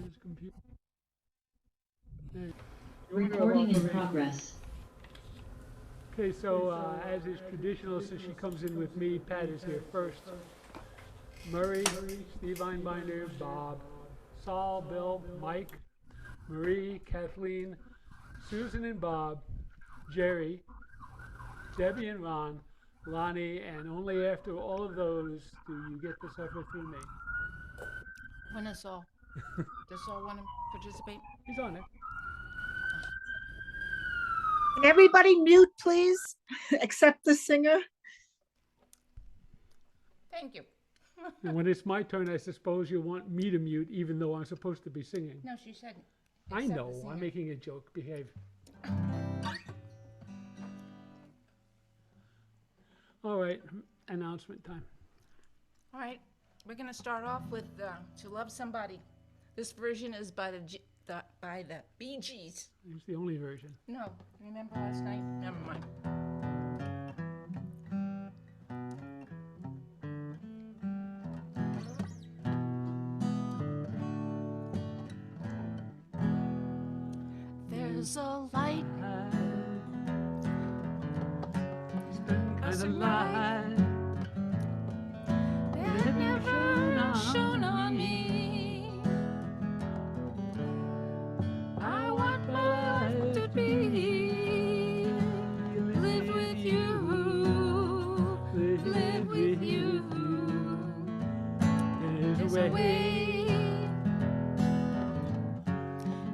His computer. Recording in progress. Okay, so as is traditional, since she comes in with me, Pat is here first. Murray, Steve Einbinder, Bob, Saul, Bill, Mike, Marie, Kathleen, Susan and Bob, Jerry, Debbie and Ron, Lonnie, and only after all of those do you get to suffer through me. When is Saul? Does Saul want to participate? He's on it. Can everybody mute, please, except the singer? Thank you. And when it's my turn, I suppose you want me to mute, even though I'm supposed to be singing. No, she said. I except know, the singer. I'm making a joke. Behave. All right, announcement time. All right, we're gonna start off with "To Love Somebody." This version is by the Bee Gees. It's the only version. No, remember last night? Never mind. There's a light, Kind of light that never shone on me. I want my life to be live with you, live with you. There's There's a way.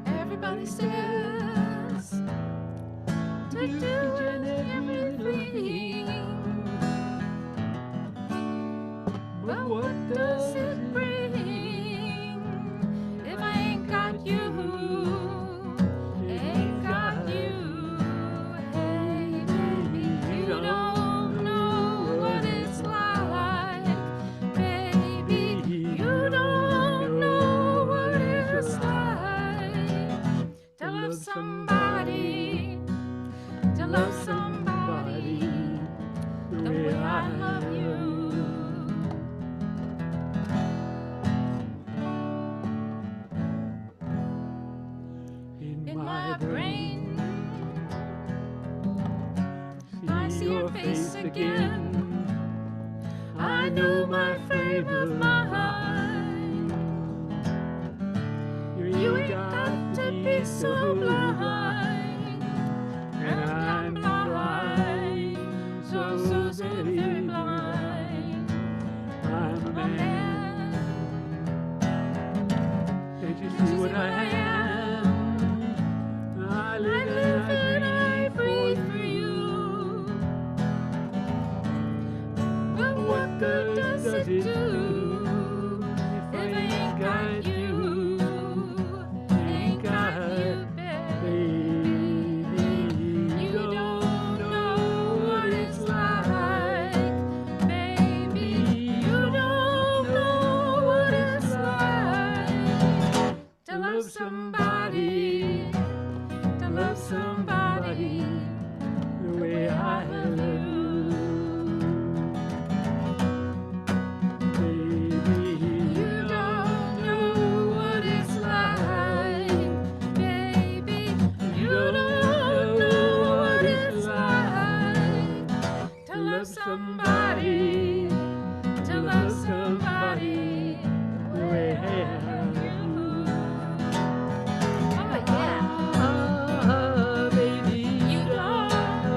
Everybody says to do everything, but what does it bring if I ain't got you? Ain't got you. Hey, baby, you don't know what it's like. Baby, you don't know what it's like to love somebody, to love somebody the way I love you. In my brain, I see your face again. I know my frame of mind. You ain't got to be so blind, and I'm blind, so very blind. I'm a A man. man, Can't you see what I am? I I live live and I and I breathe breathe for you. But what good does it do if I ain't got you? Ain't got you, baby. You don't know what it's like, baby. You don't know what it's like to love somebody, to love somebody the way I love you. Baby, You don't know what it's like, baby. You don't know what it's like to love somebody, to love somebody the way I love you. Oh yeah. ah, baby, You don't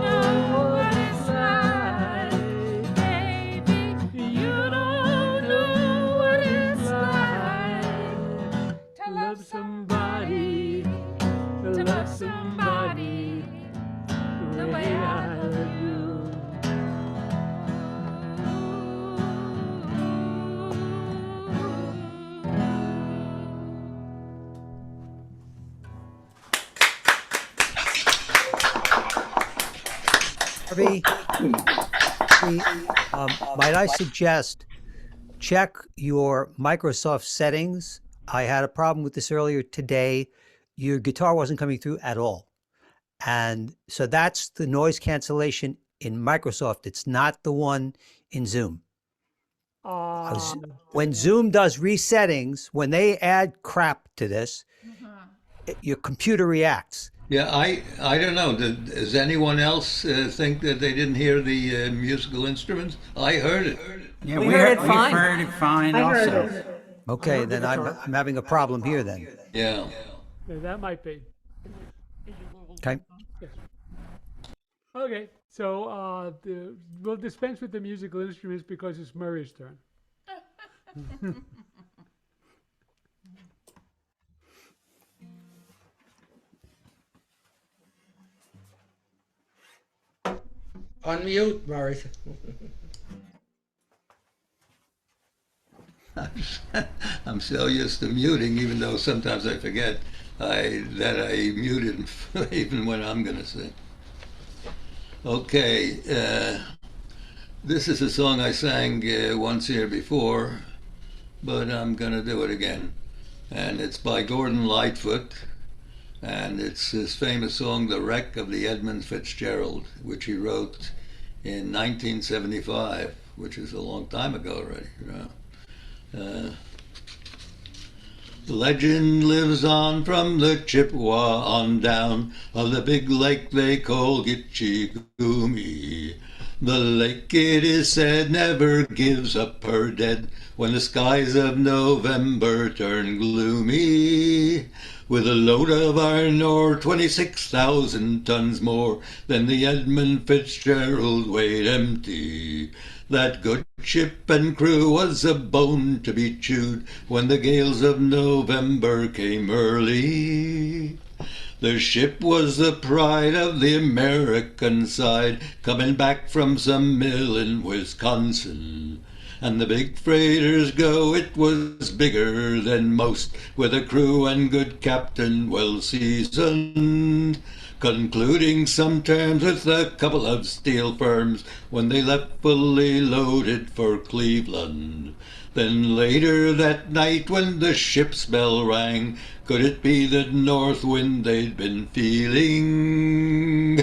know what it's like, baby. You don't know what it's like to love somebody, to love somebody the way I love you. Harvey, might I suggest check your Microsoft settings? I had a problem with this earlier today. Your guitar wasn't coming through at all. And so that's the noise cancellation in Microsoft. It's not the one in Zoom. When Zoom does resettings, when they add crap to this, your computer reacts. Yeah, I don't know. Does anyone else think that they didn't hear the musical instruments? I heard it. Yeah, We heard it we fine. heard it fine I heard also. it. Okay, then I'm having a problem here then. Yeah. Yeah, that might be. Okay. Yes. Okay, so we'll dispense with the musical instruments because it's Murray's turn. Unmute, Murray. I'm so used to muting, even though sometimes I forget that I muted even when I'm going to sing. Okay, this is a song I sang once here before, but I'm going to do it again. And it's by Gordon Lightfoot, and it's his famous song, The Wreck of the Edmund Fitzgerald, which he wrote in 1975, which is a long time ago already. You know. The legend lives on from the Chippewa on down of the big lake they call Gitche Gumee. The lake, it is said, never gives up her dead when the skies of November turn gloomy. With a load of iron ore, 26,000 tons more than the Edmund Fitzgerald weighed empty. That good ship and crew was a bone to be chewed when the gales of November came early. The ship was the pride of the American side, coming back from some mill in Wisconsin. And the big freighters go, it was bigger than most, with a crew and good captain well seasoned, concluding some terms with a couple of steel firms when they left fully loaded for Cleveland. Then later that night when the ship's bell rang, could it be the north wind they'd been feeling?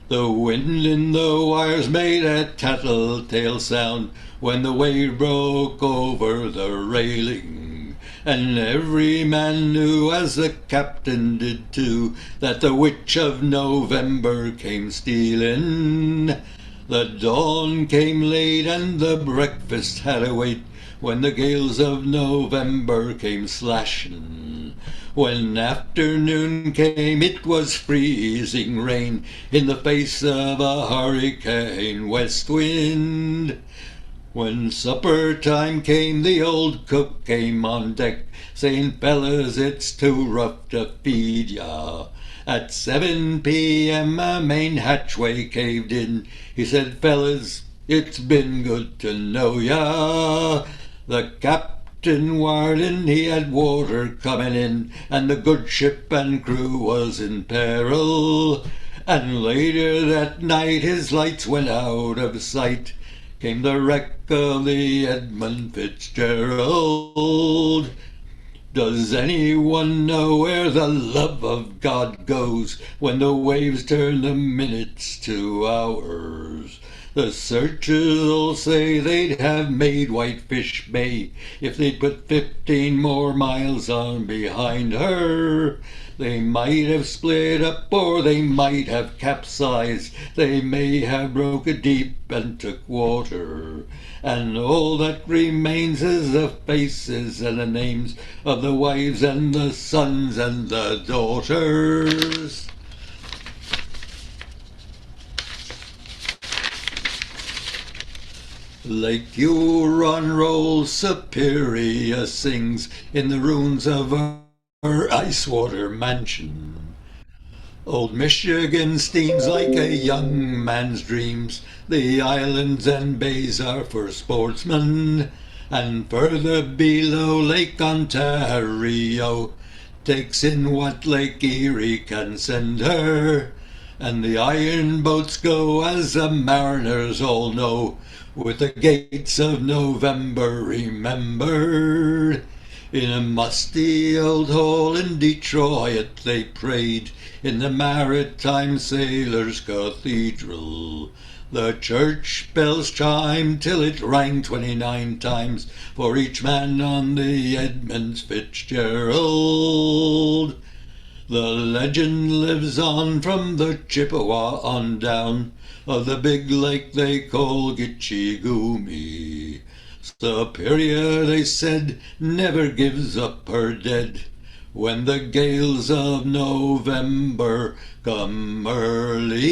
The wind in the wires made a tattletale sound when the wave broke over the railing. And every man knew, as the captain did too, that the witch of November came stealing. The dawn came late and the breakfast had to wait when the gales of November came slashing. When afternoon came, it was freezing rain in the face of a hurricane west wind. When supper time came, the old cook came on deck, saying, "Fellas, it's too rough to feed ya." At 7 p.m. a main hatchway caved in. He said, "Fellas, it's been good to know ya." The captain wired in, he had water coming in, and the good ship and crew was in peril. And later that night his lights went out of sight. Came the wreck of the Edmund Fitzgerald. Does anyone know where the love of God goes when the waves turn the minutes to hours? The searchers'll say they'd have made Whitefish Bay if they'd put 15 more miles on behind her. They might have split up or they might have capsized. They may have broke deep and took water. And all that remains is the faces and the names of the wives and the sons and the daughters. Lake Huron rolls, Superior sings in the ruins of her ice-water mansion. Old Michigan steams like a young man's dreams. The islands and bays are for sportsmen. And further below, Lake Ontario takes in what Lake Erie can send her. And the iron boats go, as the mariners all know, with the gates of November remembered. In a musty old hall in Detroit they prayed, in the Maritime Sailors' Cathedral. The church bells chimed till it rang 29 times for each man on the Edmonds Fitzgerald. The legend lives on from the Chippewa on down of the big lake they call Gitchigumi. Superior, they said, never gives up her dead when the gales of November come early.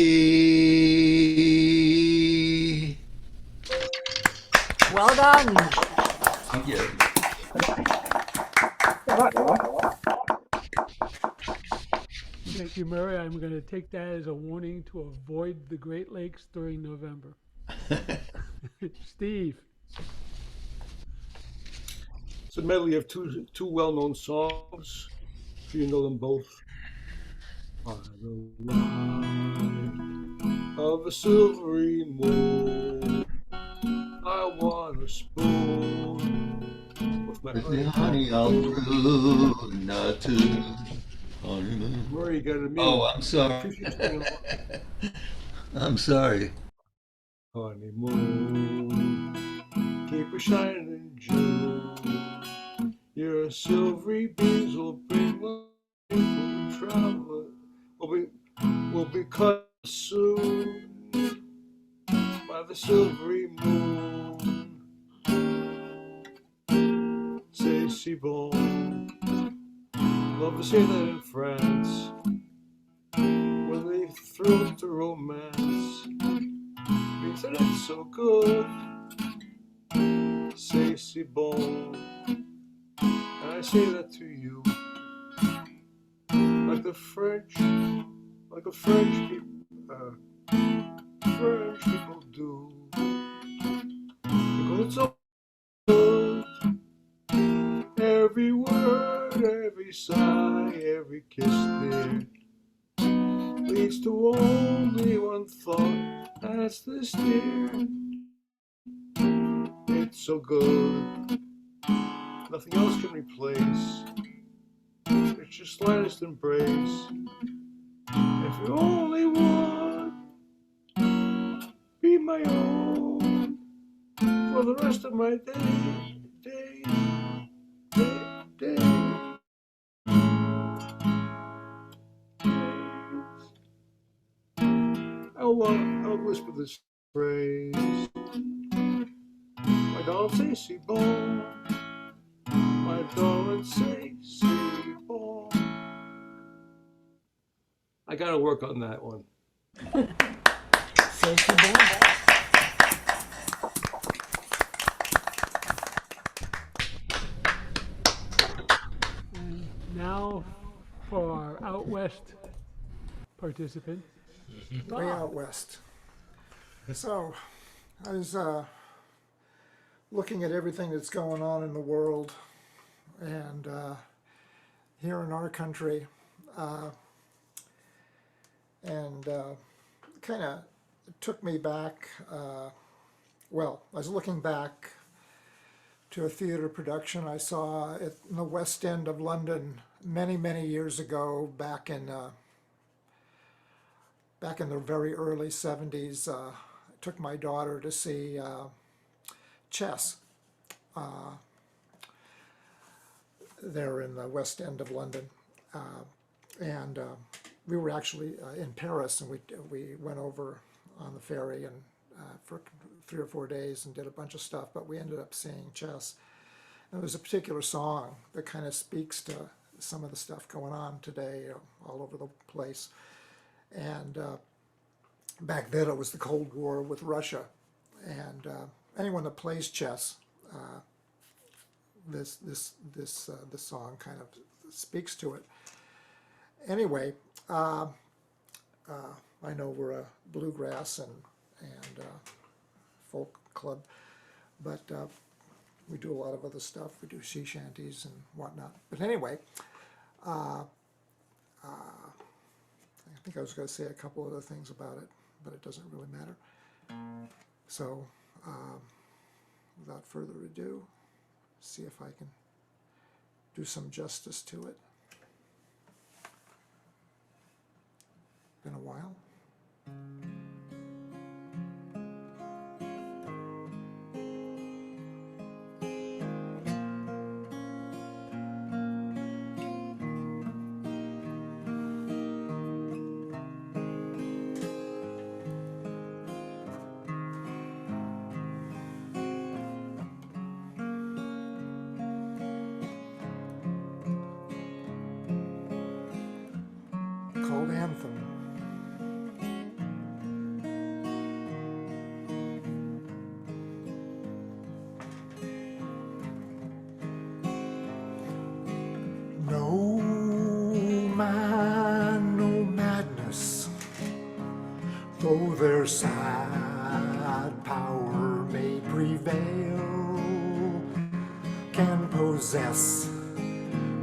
Well done. Thank you. Thank you, Murray. I'm going to take that as a warning to avoid the Great Lakes during November. Steve. It's a medley of two well-known songs. I'm sure you know them both. By the light of a silvery moon, I want a spoon with my With the honey honey all through, not to honeymoon. Murray, you got a Oh, I'm sorry. I'm sorry. Honeymoon, keep her shining in June. Your silvery beams will bring life. We'll be traveling. We'll be cut soon by the silvery moon. C'est si bon. Love to say that in France when they throw to romance. Means that it's so good. C'est si bon. And I say that to you, like the French people do. Because it's so good. Every word, every sigh, every kiss there leads to only one thought, and it's this dear. It's so good. Nothing else can replace. It's your slightest embrace. If you only would be my own for the rest of my days. I'll whisper this phrase. My darling, say si bon. My darling, say si bon. I gotta work on that one. C'est si bon. And now for our out west participant. Way out west. So, I was looking at everything that's going on in the world, and here in our country, and kind of took me back. Well, I was looking back to a theater production I saw in the West End of London many, many years ago, back in the very early 70s. I took my daughter to see Chess there in the West End of London. And we were actually in Paris, and we went over on the ferry and for 3 or 4 days and did a bunch of stuff, but we ended up seeing Chess. And there's a particular song that kind of speaks to some of the stuff going on today all over the place. And back then it was the Cold War with Russia, and anyone that plays chess, this song kind of speaks to it. Anyway, I know we're a bluegrass and folk club, but we do a lot of other stuff. We do sea shanties and whatnot. But anyway, I think I was going to say a couple other things about it, but it doesn't really matter. So, without further ado, see if I can do some justice to it. Been a while. called Anthem. No man, no madness, though their sad power may prevail, can possess,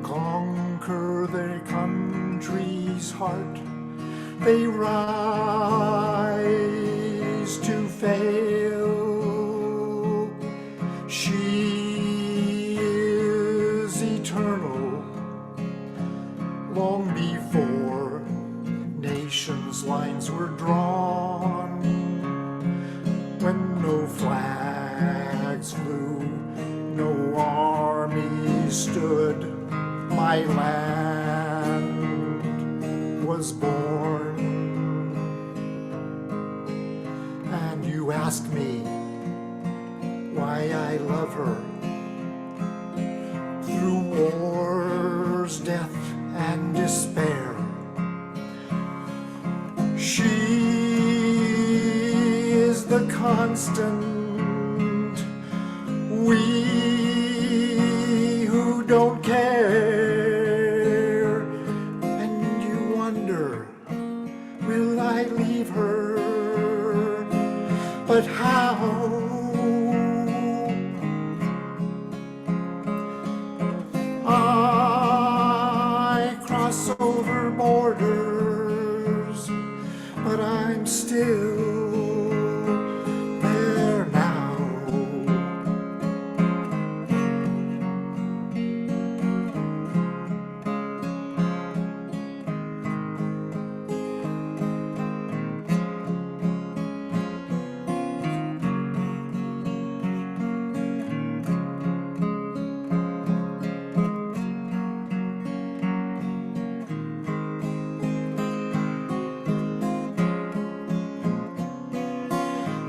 conquer their country's heart. They rise to fail. She is eternal, long before nations' lines were drawn, when no flags flew, no armies stood, my land was born. And you ask me why I love her. Through wars, death, and despair, she is the constant. We who don't care, and you wonder, will I leave her? But how? I cross over borders, but I'm still there now.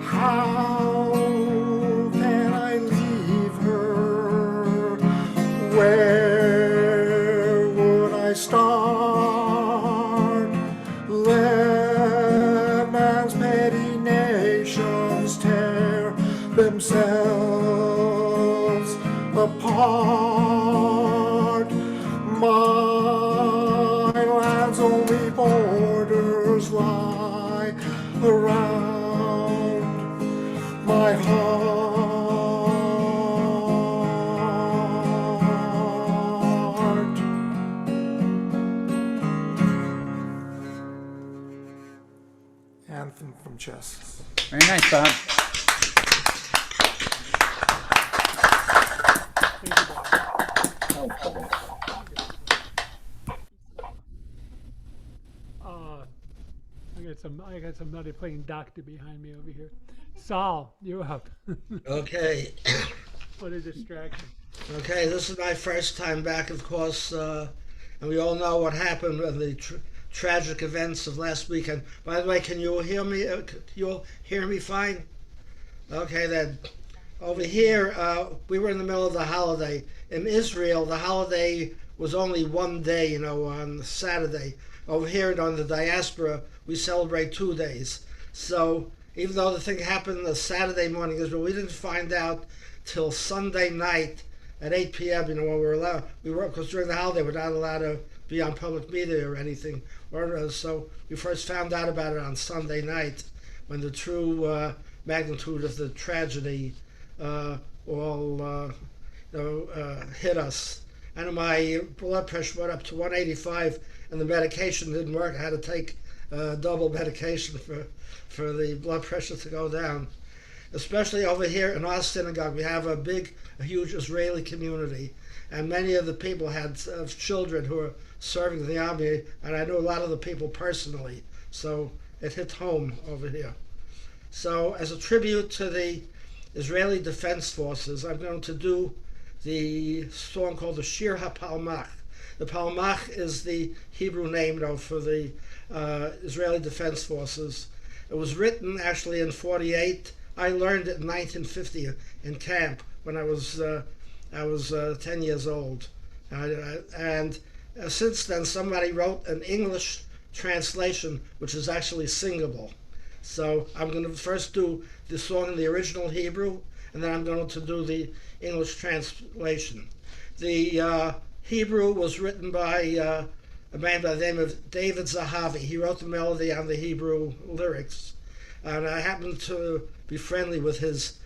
How can I leave her? Where would I start? Let man's petty nations tear themselves apart. My land's only borders lie around my heart. Anthem from Chess. Very nice, Bob. I got somebody playing doctor behind me over here. Saul, you're up. Okay. What a distraction. Okay, this is my first time back, of course, and we all know what happened with the tragic events of last weekend. By the way, can you hear me? You'll hear me fine? Okay, then. Over here, we were in the middle of the holiday. In Israel, the holiday was only one day, on Saturday. Over here on the diaspora, we celebrate 2 days. So even though the thing happened the Saturday morning, we didn't find out till Sunday night at 8 p.m. When we were, because during the holiday we're not allowed to be on public media or anything. So we first found out about it on Sunday night, when the true magnitude of the tragedy hit us. And my blood pressure went up to 185, and the medication didn't work. I had to take double medication for the blood pressure to go down. Especially over here in our synagogue, we have a huge Israeli community, and many of the people had children who were serving in the army, and I knew a lot of the people personally, so it hit home over here. So as a tribute to the Israeli Defense Forces, I'm going to do the song called the Shir HaPalmach. The Palmach is the Hebrew name for the Israeli Defense Forces. It was written actually in 48. I learned it in 1950 in camp when I was 10 years old. And since then, somebody wrote an English translation, which is actually singable. So I'm going to first do the song in the original Hebrew, and then I'm going to do the English translation. The Hebrew was written by a man by the name of David Zahavi. He wrote the melody on the Hebrew lyrics. And I happened to be friendly with his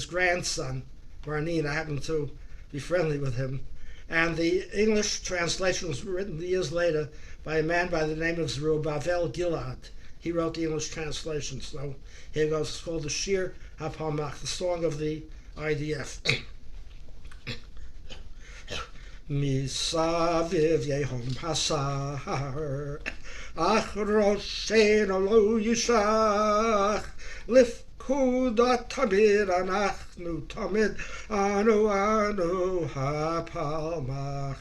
grandson, Barneen. I happened to be friendly with him. And the English translation was written years later by a man by the name of Zerubbabel Gilad. He wrote the English translation. So here goes. It's called the Shir HaPalmach, the song of the IDF. Misaviv Yehom Hasar Ach Roshenu Lo Yishach Lifkudat Tamid Anachnu Tamid Anu HaPalmach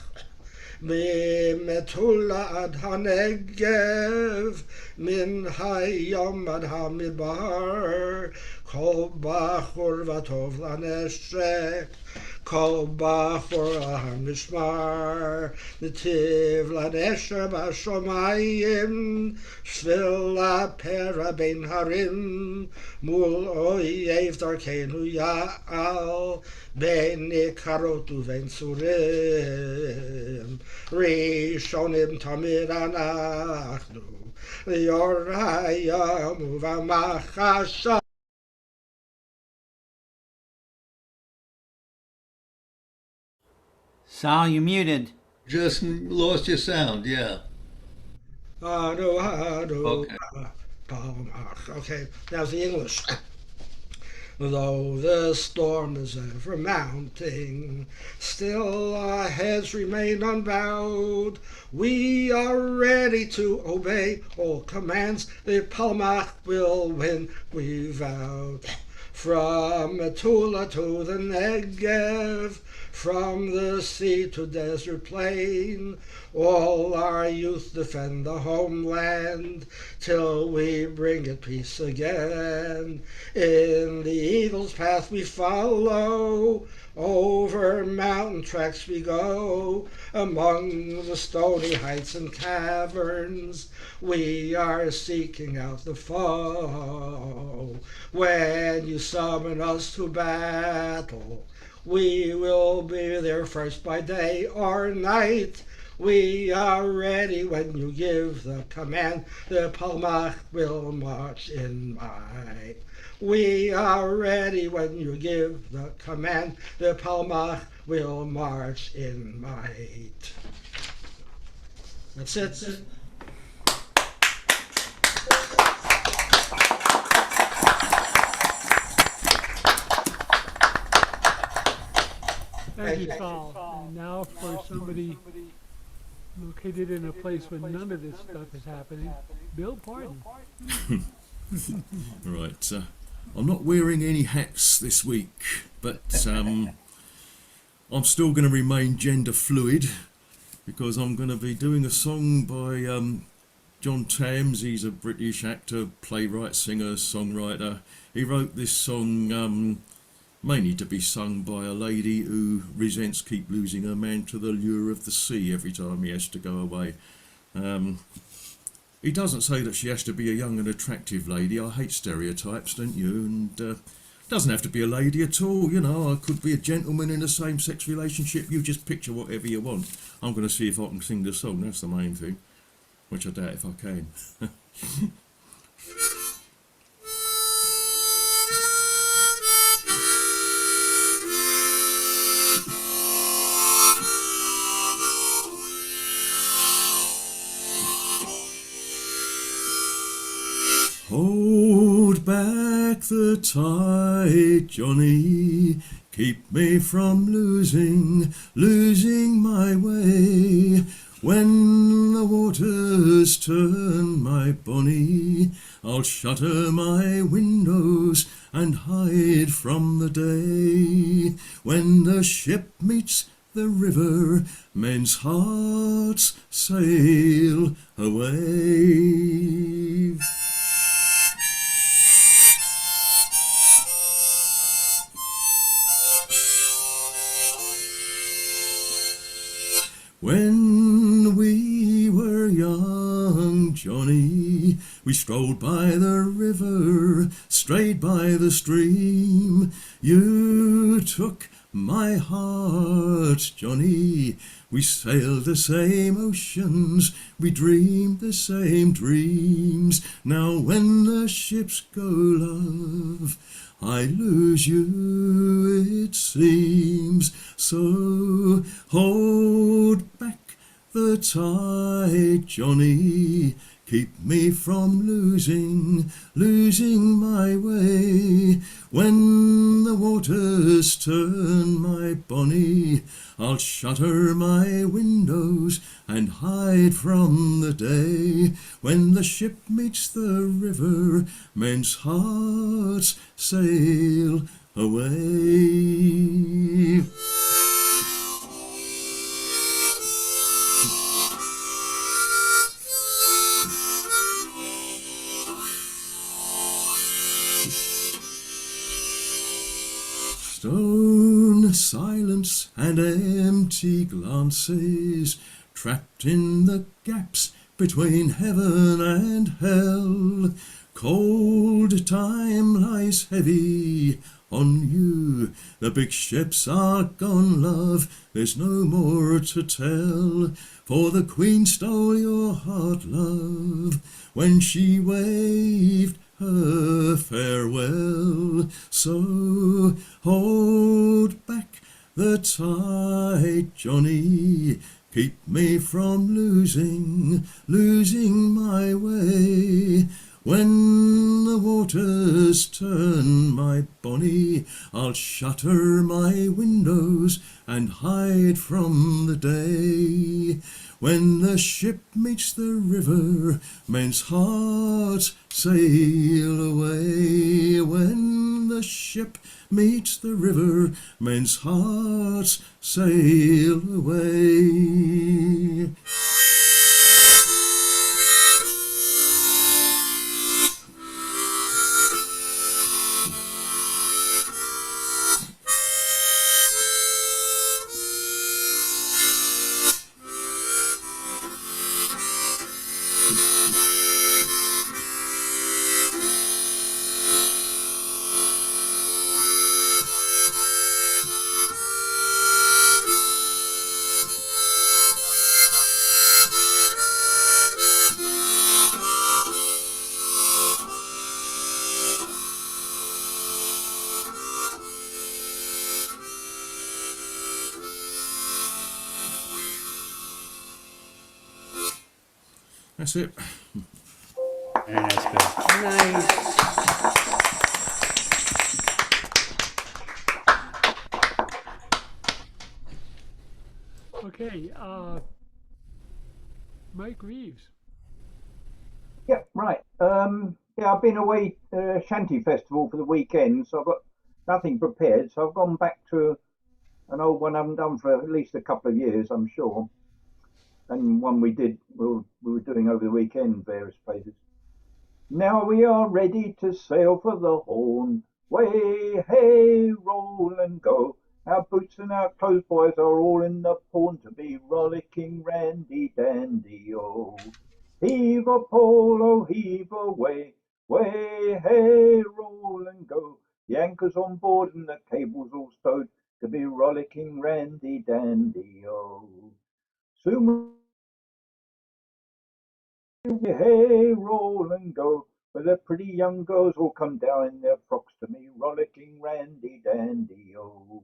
Mimetula Ad HaNegev Min Hayom Ad HaMidbar Kol Bachur Vatov Laneshek Kol Bachur HaMishmar Netiv Lanesher Bashomayim Shvil Pera Ben Harim Mul Oyev Darkenu Ya'al Ben Nikarot Uven Surim Rishonim Tamid Anachnu Liorayam Uvamachasha. Sal, you muted. Just lost your sound, yeah. Okay. Okay, now the English. Though the storm is ever mounting, still our heads remain unbowed. We are ready to obey all commands. The Palmach will win, we vowed. From Metula to the Negev, from the sea to desert plain, all our youth defend the homeland till we bring it peace again. In the eagle's path we follow, over mountain tracks we go, among the stony heights and caverns we are seeking out the foe. When you summon us to battle, we will be there first by day or night. We are ready when you give the command. The Palmach will march in might. We are ready when you give the command. The Palmach will march in might. That's it. Thank you, Saul. And now for somebody located in a place where none of this stuff is happening, Bill Pardon. Right. I'm not wearing any hats this week, but I'm still going to remain gender fluid because I'm going to be doing a song by John Thames. He's a British actor, playwright, singer, songwriter. He wrote this song mainly to be sung by a lady who resents keep losing her man to the lure of the sea every time he has to go away. He doesn't say that she has to be a young and attractive lady. I hate stereotypes, don't you? And doesn't have to be a lady at all, you know. I could be a gentleman in a same-sex relationship. You just picture whatever you want. I'm going to see if I can sing the song, that's the main thing, which I doubt if I can. Hold back the tide, Johnny, keep me from losing my way. When the waters turn, my bonny, I'll shutter my windows and hide from the day. When the ship meets the river, men's hearts sail away. When we were young, We strolled by the river, strayed by the stream. You took my heart, Johnny. We sailed the same oceans, we dreamed the same dreams. Now when the ships go, love, I lose you, it seems. So hold back the tide, Johnny. Keep me from losing my way. When the waters turn, my bonny, I'll shutter my windows and hide from the day. When the ship meets the river, men's hearts sail away. Stone silence and empty glances, trapped in the gaps between heaven and hell. Cold time lies heavy on you. The big ships are gone, love, there's no more to tell. For the Queen stole your heart, love, when she waved her farewell. So hold back the tide, Johnny. Keep me from losing my way. When the waters turn, my bonny, I'll shutter my windows and hide from the day. When the ship meets the river, men's hearts sail away. When the ship meets the river, men's hearts sail away. That's it. Very nice, Bill. Nice. Okay, Mike Reeves. Yeah, right. Yeah, I've been away Shanty Festival for the weekend, so I've got nothing prepared. So I've gone back to an old one I haven't done for at least a couple of years, I'm sure. And one we were doing over the weekend, various places. Now we are ready to sail for the Horn. Way, hey, roll and go. Our boots and our clothes, boys, are all in the pawn to be rollicking randy dandy, oh. Heave a pole, oh, heave away. Way, hey, roll and go. The anchor's on board and the cable's all stowed to be rollicking randy dandy, oh. Soon hey, roll and go, where the pretty young girls all come down in their frocks to me, rollicking randy dandy, oh.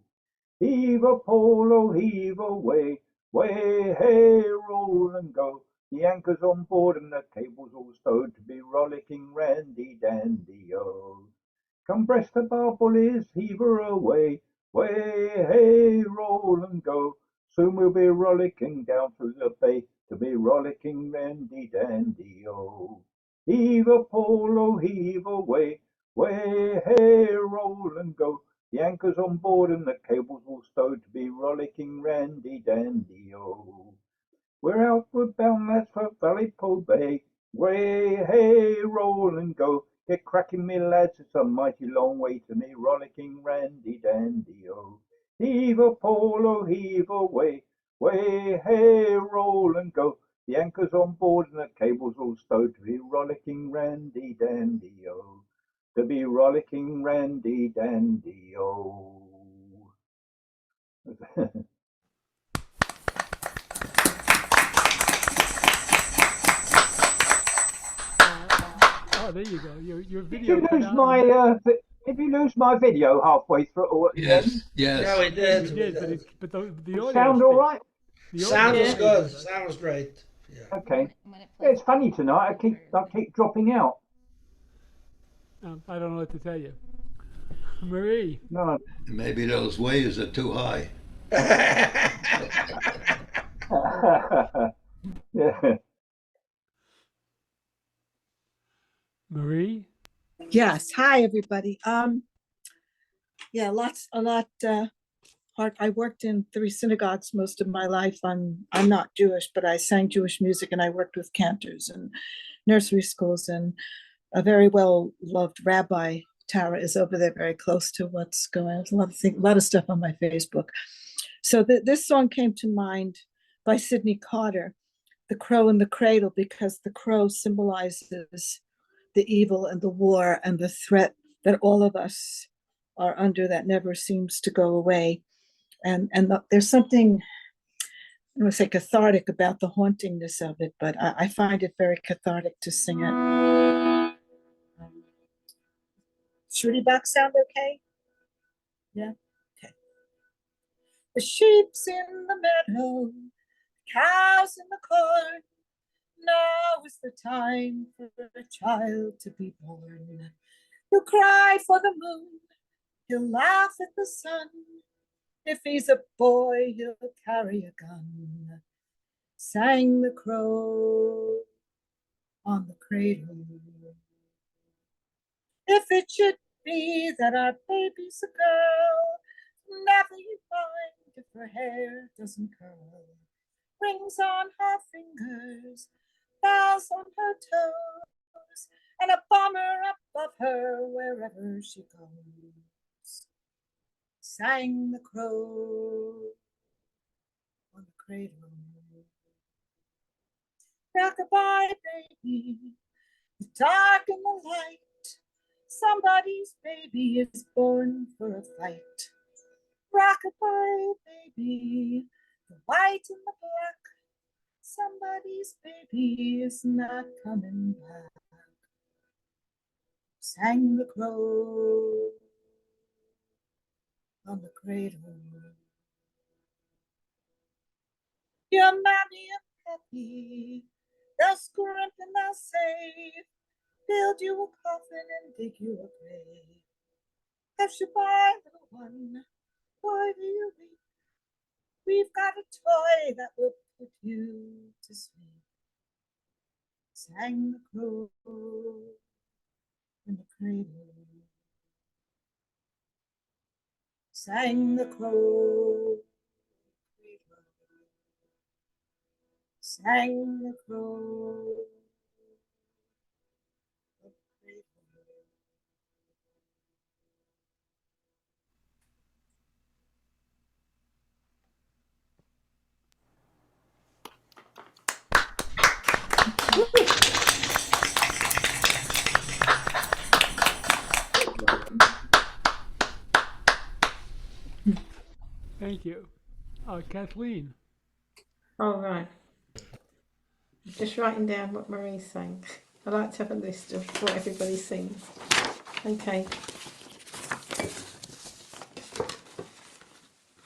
Heave a pole, oh, heave away, way, hey, roll and go. The anchor's on board and the cable's all stowed to be rollicking randy dandy, oh. Come breast the bar, bullies, heave her away, way, hey, roll and go. Soon we'll be rollicking down through the bay to be rollicking randy dandy, oh. Heave a pole, oh, heave away, way, hey, roll and go. The anchor's on board and the cable's all stowed to be rollicking randy dandy, oh. We're outward bound, lads, for Vallejo Bay. Way, hey, roll and go. Get cracking, me lads, it's a mighty long way to me, rollicking randy dandy, oh. Heave a pole, oh, heave away. Way, hey, roll and go. The anchor's on board and the cable's all stowed to be rollicking randy dandy o. To be rollicking randy dandy o. Oh, there you go. Your Did video you cut lose out. did you lose my video halfway through or at the end? Yes, yes. Yeah, we You did. did, but the The audio sound all stayed. right? The Sound audio was stayed good. with us. Sound was great. Yeah. Okay. When it plays It's funny tonight. I keep dropping out. I don't know what to tell you. Marie. No. Maybe those waves are too high. Yeah. Marie. Yes. Hi, everybody. Yeah, a lot. Hard. I worked in 3 synagogues most of my life. I'm not Jewish, but I sang Jewish music and I worked with cantors and nursery schools, and a very well loved rabbi, Tara, is over there very close to what's going on. There's a lot of stuff on my Facebook. So this song came to mind by Sidney Carter, The Crow in the Cradle, because the crow symbolizes the evil and the war and the threat that all of us are under that never seems to go away. And there's something, I don't say cathartic about the hauntingness of it, but I find it very cathartic to sing it. Shruti box sound okay? Yeah. Okay. The sheep's in the meadow, cows in the corn. Now is the time for a child to be born. He'll cry for the moon, he'll laugh at the sun. If he's a boy, he'll carry a gun. Sang the crow on the cradle. If it should be that our baby's a girl, never you mind if her hair doesn't curl. Rings on her fingers, bells on her toes, and a bomber above her wherever she goes. Sang the crow on the cradle. Rock-a-bye, baby, the dark and the light. Somebody's baby is born for a fight. Rock-a-bye, baby, the white and the black. Somebody's baby is not coming back. Sang the crow on the cradle. Your mammy and pappy, they'll scrimp and they'll save, build you a coffin and dig you a grave. Hush-a-bye, little one, why do you weep? We've got a toy that will put you to sleep. Sang the crow in the cradle. Sang the crow. Sang the crow. Thank you. Kathleen. All right. Just writing down what Marie sang. I like to have a list of what everybody sings. Okay.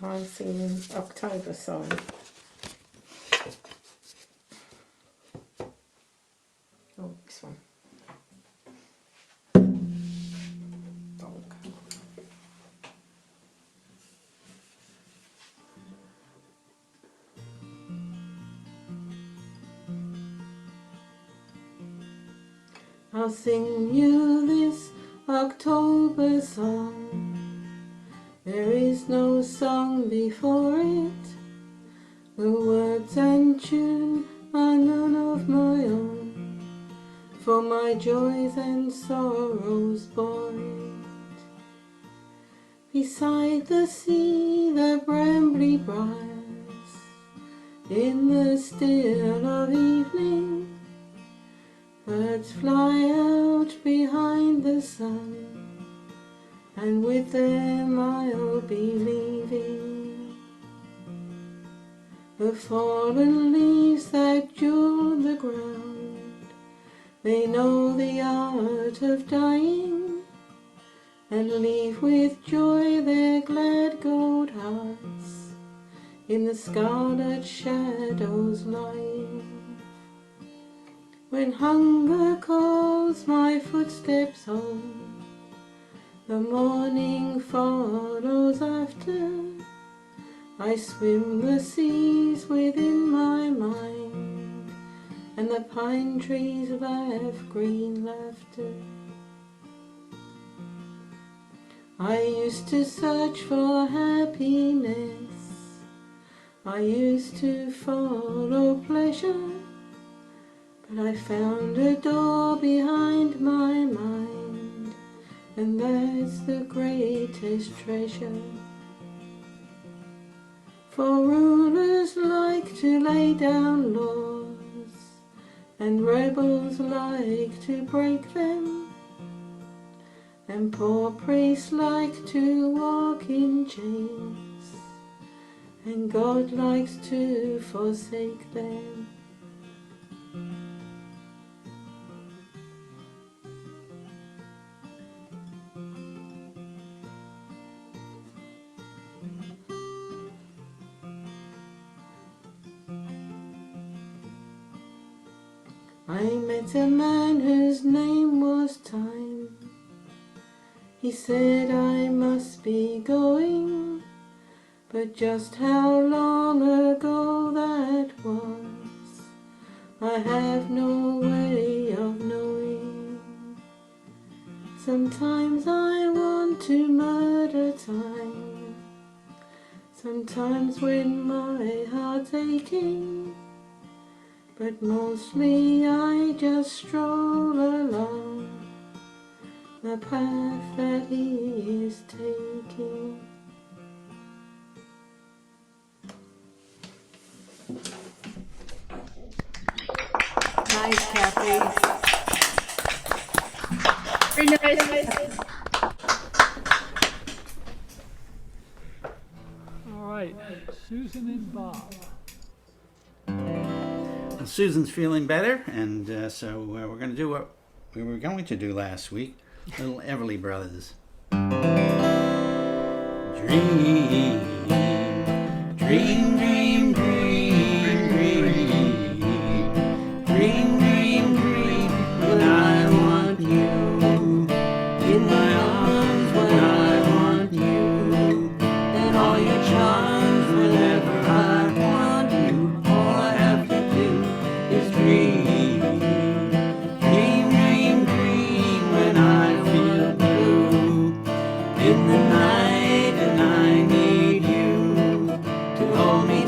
I'm singing October song. Oh, this one. Boca. I'll sing you this October song. There is no song before it. The words and tune are none of my own, for my joys and sorrows bore it. Beside the sea, the brambly briars, In the still of evening, birds fly out behind the sun, and with them I'll be leaving. The fallen leaves that jewel the ground, they know the art of dying, and leave with joy their glad gold hearts in the scarlet shadows lying. When hunger calls my footsteps home, the morning follows after. I swim the seas within my mind, and the pine trees laugh green laughter. I used to search for happiness, I used to follow pleasure, but I found a door behind my mind, and that's the greatest treasure. For rulers like to lay down laws, and rebels like to break them, and poor priests like to walk in chains, and God likes to forsake them. I met a man whose name was Time. He said I must be going, but just how long ago that was, I have no way of knowing. Sometimes I want to murder time, sometimes when my heart's aching, but mostly I just stroll along the path that he is taking. Nice, Kathy. Very nice. All right, Susan and Bob. Well, Susan's feeling better, and so we're going to do what we were going to do last week. Little Everly Brothers. Dream, dream, dream, dream, dream, dream, dream, dream, when I want you in my arms, when I want you, and all your charms whenever I want you. All I have to do is dream, dream, dream, dream, when I feel blue in the night, and I need you to hold me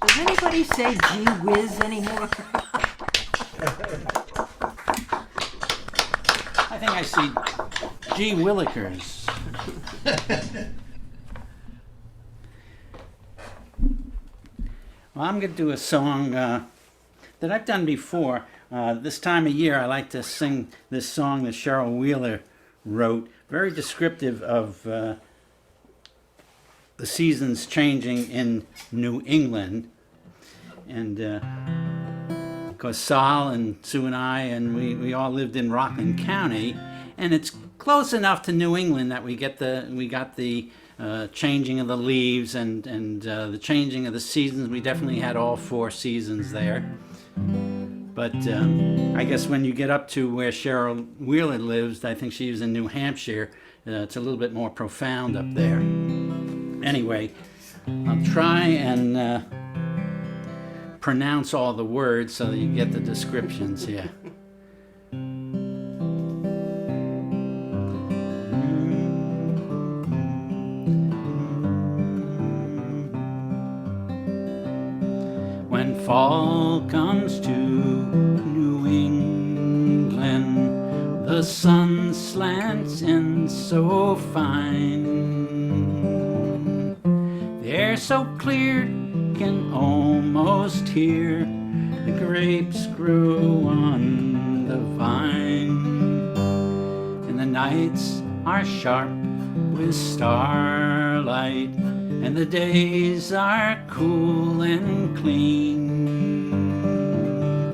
Does anybody say gee whiz anymore? I think I see gee willikers. Well, I'm going to do a song that I've done before. This time of year, I like to sing this song that Cheryl Wheeler wrote, very descriptive of the seasons changing in New England. And because Sal and Sue and I, and we all lived in Rockland County, and it's close enough to New England that we got the changing of the leaves and the changing of the seasons. We definitely had all 4 seasons there. But I guess when you get up to where Cheryl Wheeler lives, I think she was in New Hampshire, it's a little bit more profound up there. Anyway, I'll try and pronounce all the words so that you get the descriptions here. When fall comes to New England, the sun slants in so fine. The air so clear, can almost hear the grapes grow on the vine. And the nights are sharp with starlight, and the days are cool and clean.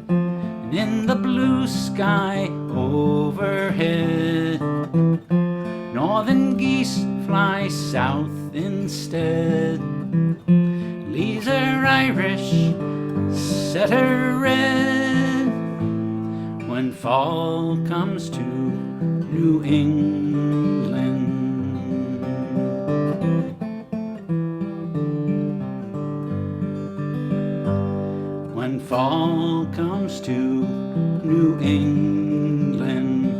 And in the blue sky overhead, northern geese fly south instead. Leaves are Irish, setter red. When fall comes to New England. When fall comes to New England,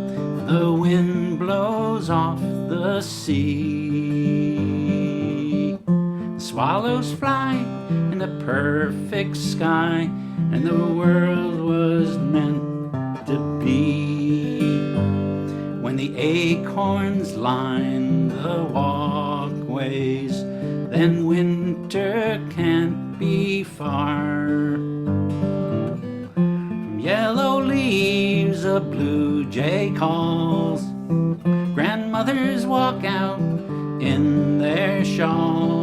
the wind blows off the sea. Swallows fly in a perfect sky, and the world was meant to be. When the acorns line the walkways, then winter can't be far. From yellow leaves a blue jay calls, grandmothers walk out in their shawl.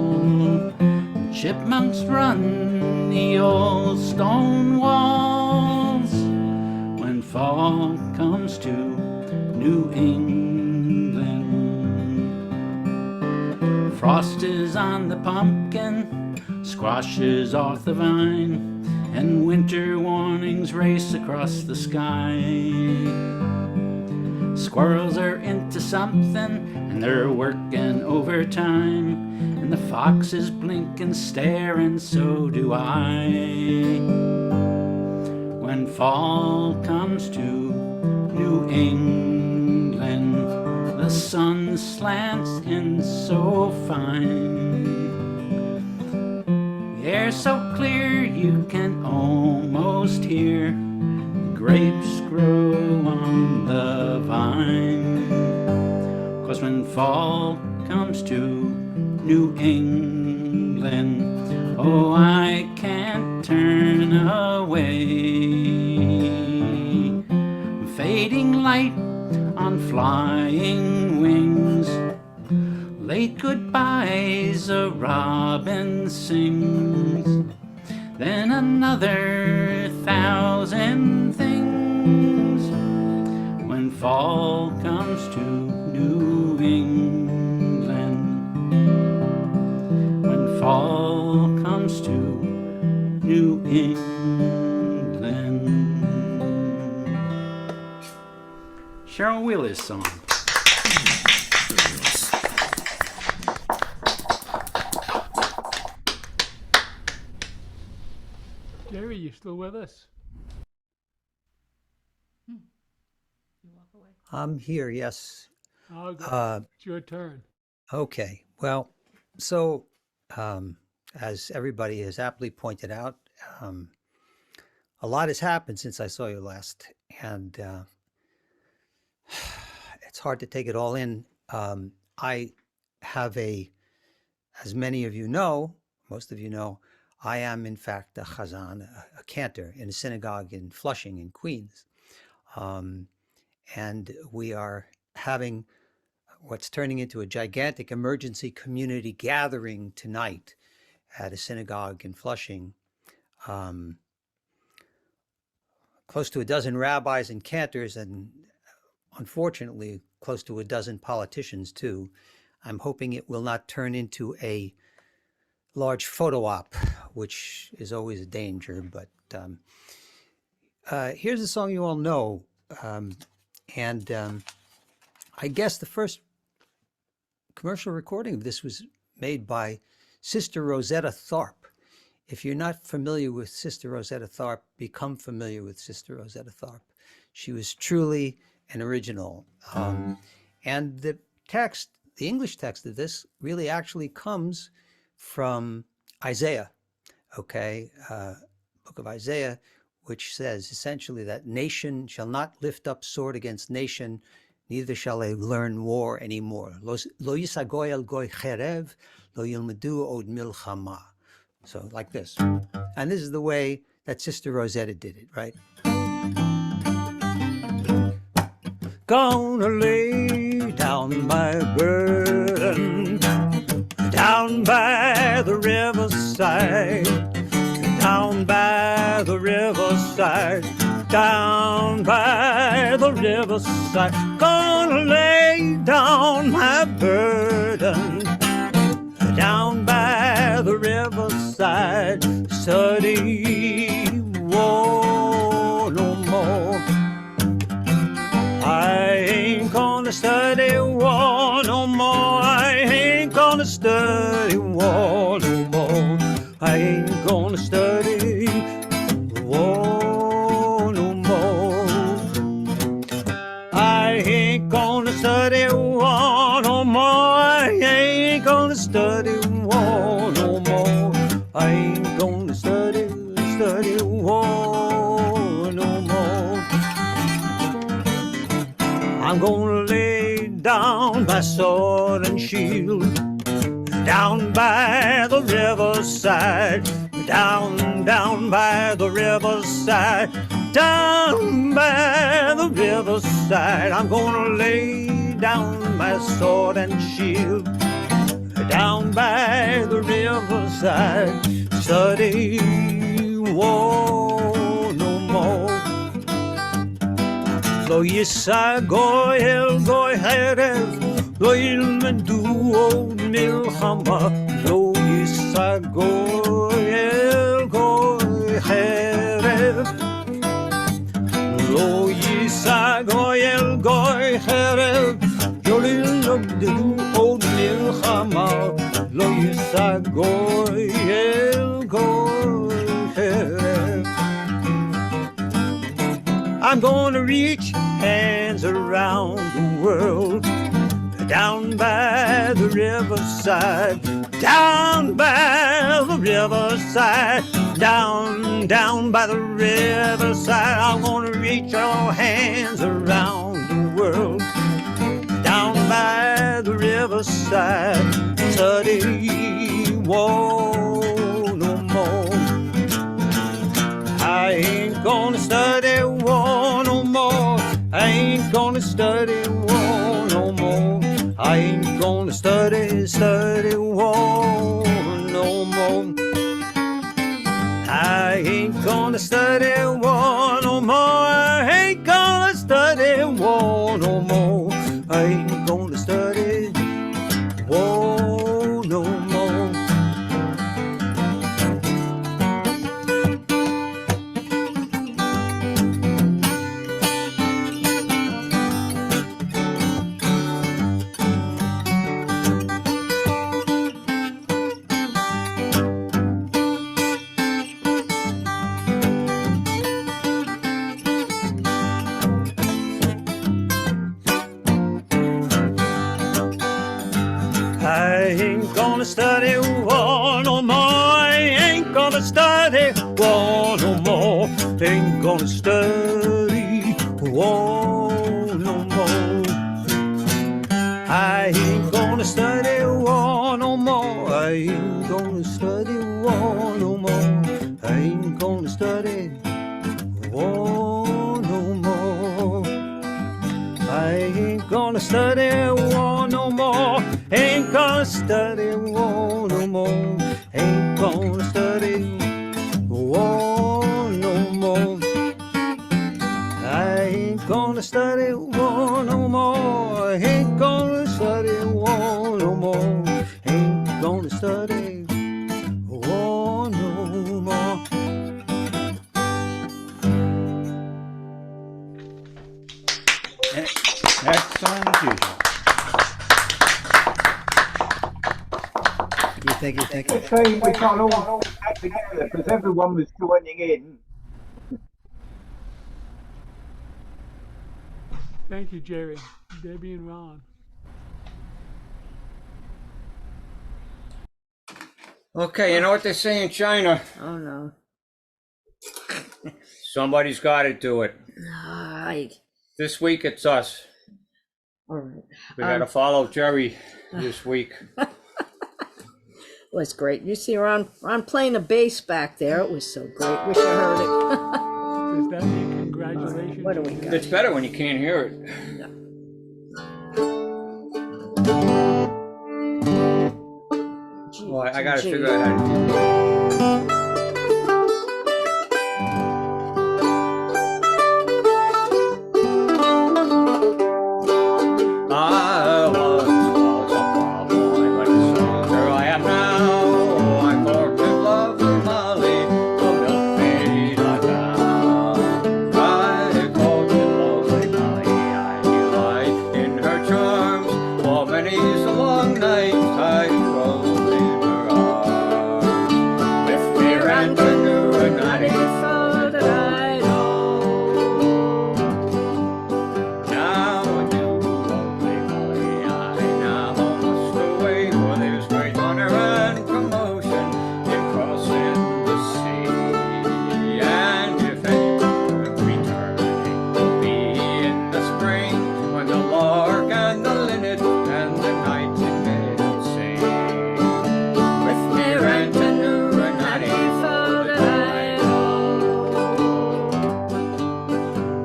Chipmunks run the old stone walls. When fall comes to New England, frost is on the pumpkin, squash is off the vine, and winter warnings race across the sky. Squirrels are into something, and they're working overtime. And the foxes blink and stare, and so do I. When fall comes to New England, the sun slants in so fine. The air's so clear you can almost hear the grapes grow on the vine. 'Cause when fall comes to New England, oh, I can't turn away. Fading light on flying wings, late goodbyes a robin sings, then another 1,000 things. When fall comes to New England, fall comes to New England. Cheryl Wheeler's song. Jerry, you still with us? You walk away. I'm here, yes. Oh, good. It's your turn. Okay. Well, so as everybody has aptly pointed out, a lot has happened since I saw you last, and it's hard to take it all in. I have as many of you know, most of you know, I am in fact a chazan, a cantor in a synagogue in Flushing in Queens. And we are having what's turning into a gigantic emergency community gathering tonight at a synagogue in Flushing. Close to a dozen rabbis and cantors, and unfortunately close to a dozen politicians too. I'm hoping it will not turn into a large photo op, which is always a danger, but here's a song you all know. I guess the first commercial recording of this was made by Sister Rosetta Tharpe. If you're not familiar with Sister Rosetta Tharpe, become familiar with Sister Rosetta Tharpe. She was truly an original. And the English text of this really actually comes from Isaiah, okay? Book of Isaiah, which says essentially that nation shall not lift up sword against nation, neither shall they learn war anymore. Lo yisagoy el goy cherev, lo yilmedu od milchama. So like this. And this is the way that Sister Rosetta did it, right? Gonna lay down my burden down by the riverside, down by the riverside, down by the riverside. Gonna lay down my burden down by the riverside. Study war no more. I ain't gonna study war no more. I ain't gonna study war no more. I ain't gonna study war no more. I ain't gonna study war no more. I ain't gonna study war no more. I ain't gonna study war no more. I'm gonna lay down my sword and shield down by the riverside, down by the riverside, down by the riverside. I'm gonna lay down my sword and shield down by the riverside. Study war no more. Lo yisagoy el goy herev, lo yilmedu od milchama. Lo yisagoy el goy herev, lo yisagoy el goy herev, lo yilmedu od milchama. Lo yisagoy el goy herev. I'm gonna reach hands around the world, down by the riverside, down by the riverside, down by the riverside. I'm gonna reach all hands around the world, down by the riverside. Study war no more. I ain't gonna study war no more. I ain't gonna study war no more. I ain't gonna study war no more. I ain't gonna study war no more. I ain't gonna study war no more. I ain't gonna study war no more. gonna study war no more. Ain't gonna study war no more. I ain't gonna study war no more. I ain't gonna study war no more. I ain't gonna study war no more. I ain't gonna study war no more. Ain't gonna study war no more. Ain't gonna study war no more. I ain't gonna study war no more. Ain't gonna study war no more. Ain't gonna study war no more. Excellent as usual. Thank you. It's a shame we can't all act together because everyone was joining in. Thank you, Jerry, Debbie, and Ron. Okay, you know what they say in China? Oh no. Somebody's got to do it. Hi. This week it's us. All right. We got to follow Jerry this week. Was great. You see Ron playing the bass back there. It was so great. Wish I heard it. Does that mean congratulations? What do we got? It's better when you can't hear it. Well, I got to figure out how to do it. I was a cowboy, but a soldier I am now. I courted lovely Molly, a milkmaid I found. I courted lovely Molly, I delight in her charms. For many's the long night I rolled in her arms. With me ran canoe and I thought that I know. Now I do lovely Molly, I now must away, for there's great honor and promotion in crossing the sea. And if any return, it will be in the spring, when the lark and the linnet and the nightingale sing. With me ran canoe and I thought that I know.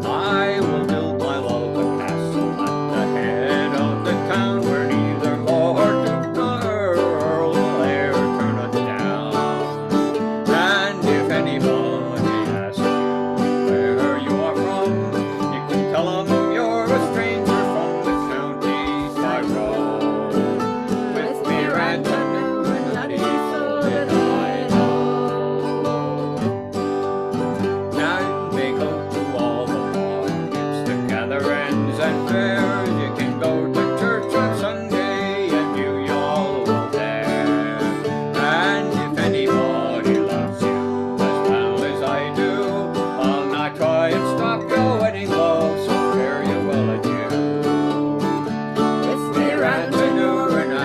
I will build my love a castle at the head of the town, where neither lord nor earl will e'er turn us down. And if anybody asks you where you are from, you can tell 'em you're a stranger from the county Tyrone. With me ran canoe and I thought that I know. Now you may go to all the markets, the gatherings and fairs. You can go to church on Sunday and view all there. And if anybody loves you as well as I do, I'll not try and stop your wedding love, so fare you well adieu. With me ran canoe and I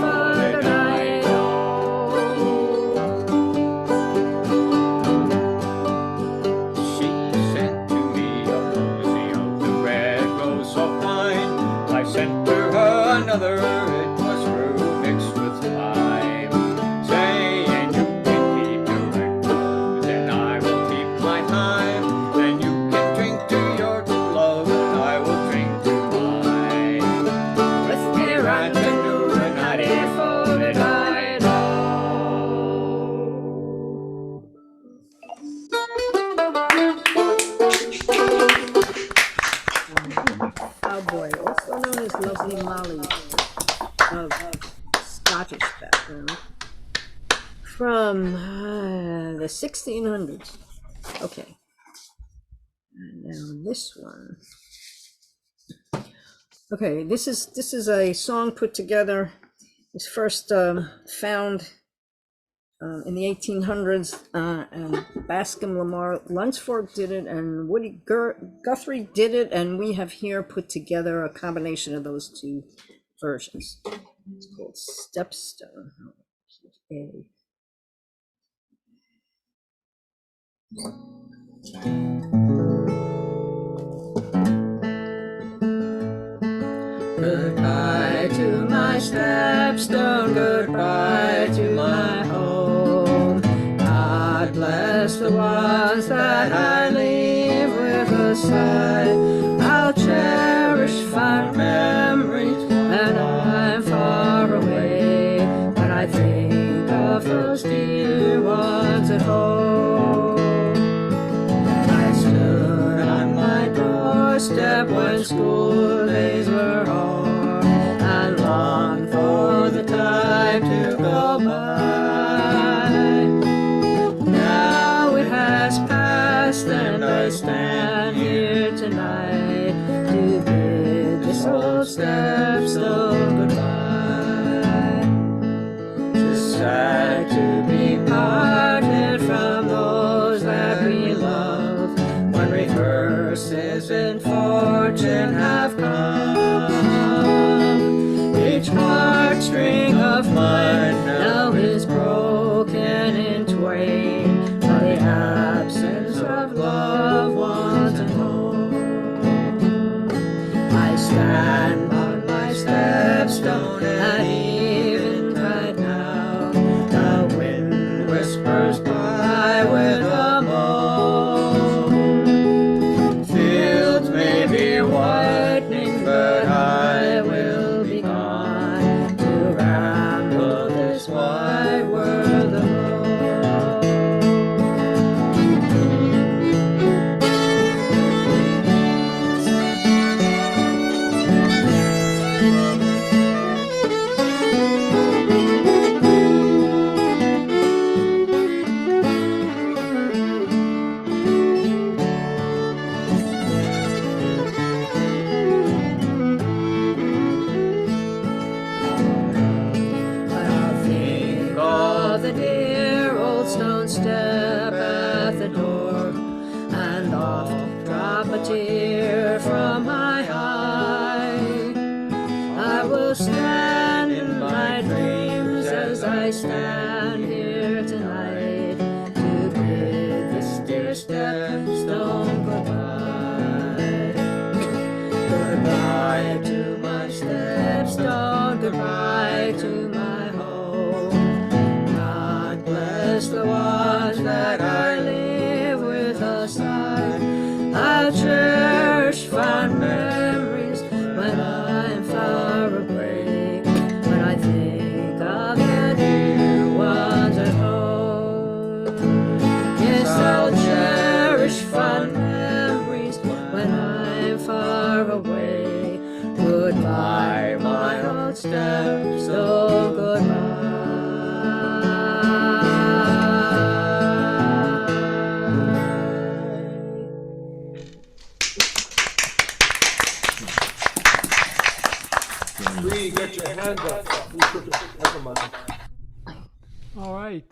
thought that I know. She sent to me a posy of the red rose so fine. I sent to her another, it was rue mixed with lime. Saying you can keep your red rose and I will keep my time. Then you can drink to your true love and I will drink to mine. With me ran canoe and I thought that I know. Cowboy, also known as Lovely Molly, of Scottish background, from the 1600s. Okay. And now this one. Okay, this is a song put together. It was first found in the 1800s, and Bascom Lamar Lunsford did it, and Woody Guthrie did it, and we have here put together a combination of those two versions. It's called Stepstone. Okay. Goodbye to my stepstone, goodbye to my home. God bless the ones that I leave with a sigh. I'll cherish fond memories when I'm far away. When I think of those dear ones at home. I stood on my doorstep when school days were o'er, and longed for the time to go by. Now it has passed, and I stand here tonight to bid this old stepstone goodbye. 'Tis sad to be parted from those that we love, when reverses in fortune have come. Each heartstring of mine now is broken in twain by the absence of loved ones at home. I stand on my stepstone, and even right now the wind whispers by with a moan. Fields may be whitening, but I will be gone to ramble this wide world alone. I'll think of the dear old stone step at the door, and oft drop a tear from my eye. I will stand in my dreams as I stand here tonight to bid this dear stepstone goodbye. Goodbye to my stepstone, goodbye to my home. God bless the ones that I live with a sigh. I'll cherish fond memories when I'm far away. When I think of the dear ones at home. Yes, I'll cherish fond memories when I'm far away. Goodbye, my old stepstone, goodbye. Lee, get your hand up. Never mind. All right.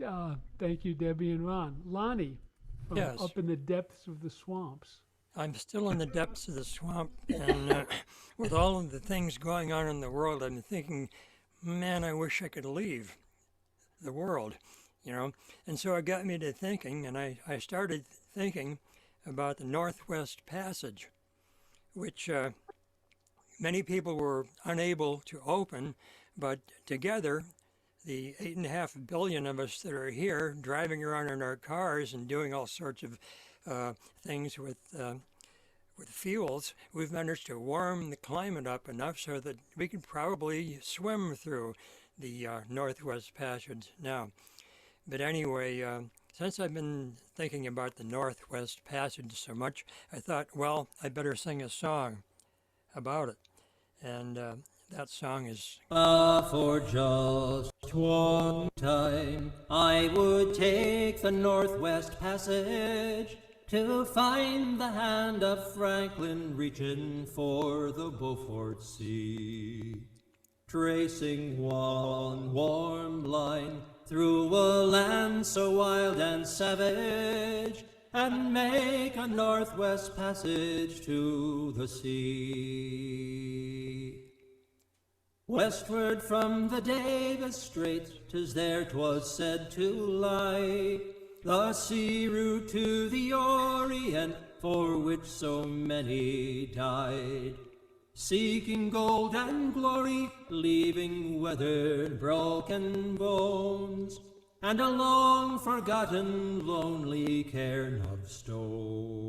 Thank you, Debbie and Ron. Lonnie, from Yes. up in the depths of the swamps. I'm still in the depths of the swamp, and with all of the things going on in the world, I'm thinking, man, I wish I could leave the world, you know. And so it got me to thinking, and I started thinking about the Northwest Passage, which many people were unable to open, but together, the 8.5 billion of us that are here driving around in our cars and doing all sorts of things with fuels, we've managed to warm the climate up enough so that we could probably swim through the Northwest Passage now. But anyway, since I've been thinking about the Northwest Passage so much, I thought, well, I better sing a song about it. And that song is... For just one time I would take the Northwest Passage to find the hand of Franklin reaching for the Beaufort Sea. Tracing one warm line through a land so wild and savage, and make a Northwest Passage to the sea. Westward from the Davis Straits, 'tis there 'twas said to lie the sea route to the Orient for which so many died, seeking gold and glory, leaving weathered, broken bones, and a long-forgotten, lonely cairn of stones.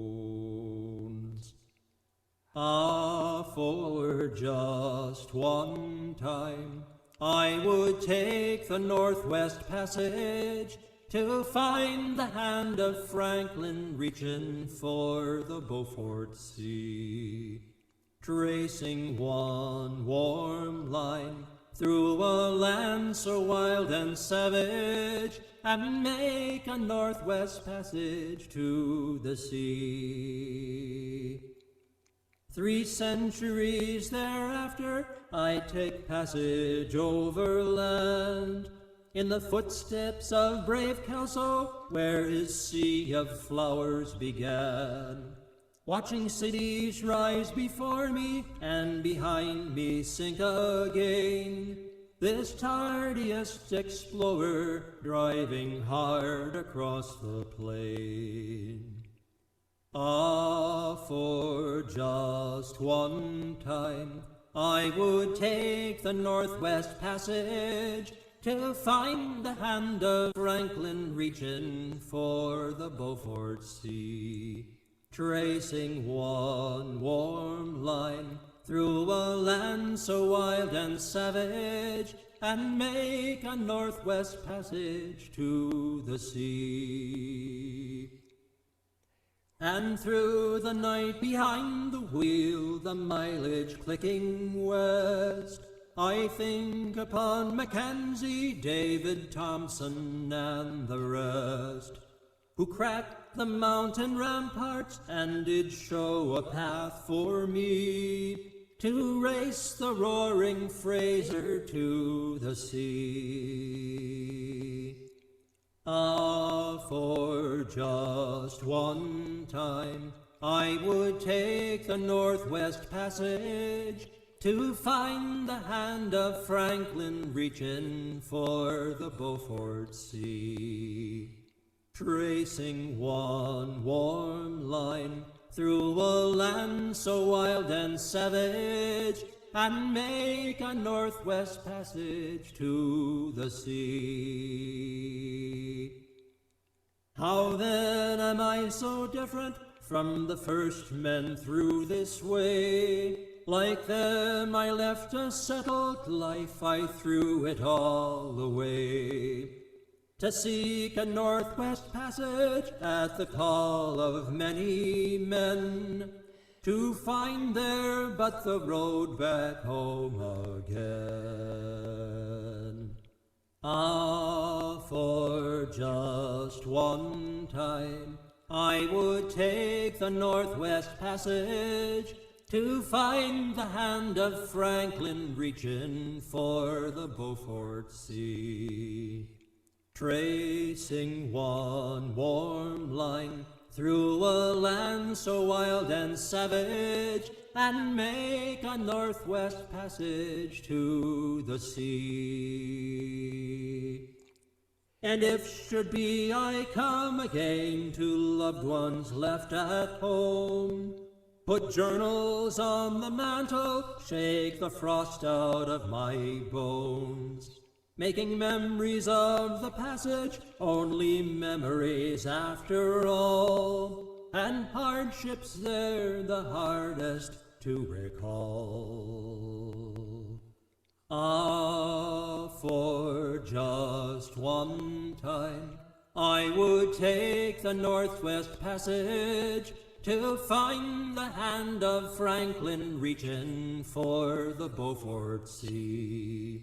Ah, for just one time, I would take the Northwest Passage to find the hand of Franklin reaching for the Beaufort Sea, tracing one warm line through a land so wild and savage, and make a Northwest Passage to the sea. 3 centuries thereafter, I take passage overland, in the footsteps of brave Kelso, where his sea of flowers began, watching cities rise before me and behind me sink again, this tardiest explorer driving hard across the plain. Ah, for just one time, I would take the Northwest Passage to find the hand of Franklin reaching for the Beaufort Sea, tracing one warm line through a land so wild and savage, and make a Northwest Passage to the sea. And through the night behind the wheel, the mileage clicking west, I think upon Mackenzie, David Thompson, and the rest, who cracked the mountain ramparts and did show a path for me to race the roaring Fraser to the sea. Ah, for just one time, I would take the Northwest Passage to find the hand of Franklin reaching for the Beaufort Sea, tracing one warm line through a land so wild and savage, and make a Northwest Passage to the sea. How then am I so different from the first men through this way? Like them I left a settled life, I threw it all away, to seek a Northwest Passage at the call of many men, to find there but the road back home again. Ah, for just one time, I would take the Northwest Passage to find the hand of Franklin reaching for the Beaufort Sea, tracing one warm line through a land so wild and savage, and make a Northwest Passage to the sea. And if should be I come again to loved ones left at home, put journals on the mantle, shake the frost out of my bones, making memories of the passage only memories after all, and hardships there the hardest to recall. Ah, for just one time, I would take the Northwest Passage to find the hand of Franklin reaching for the Beaufort Sea,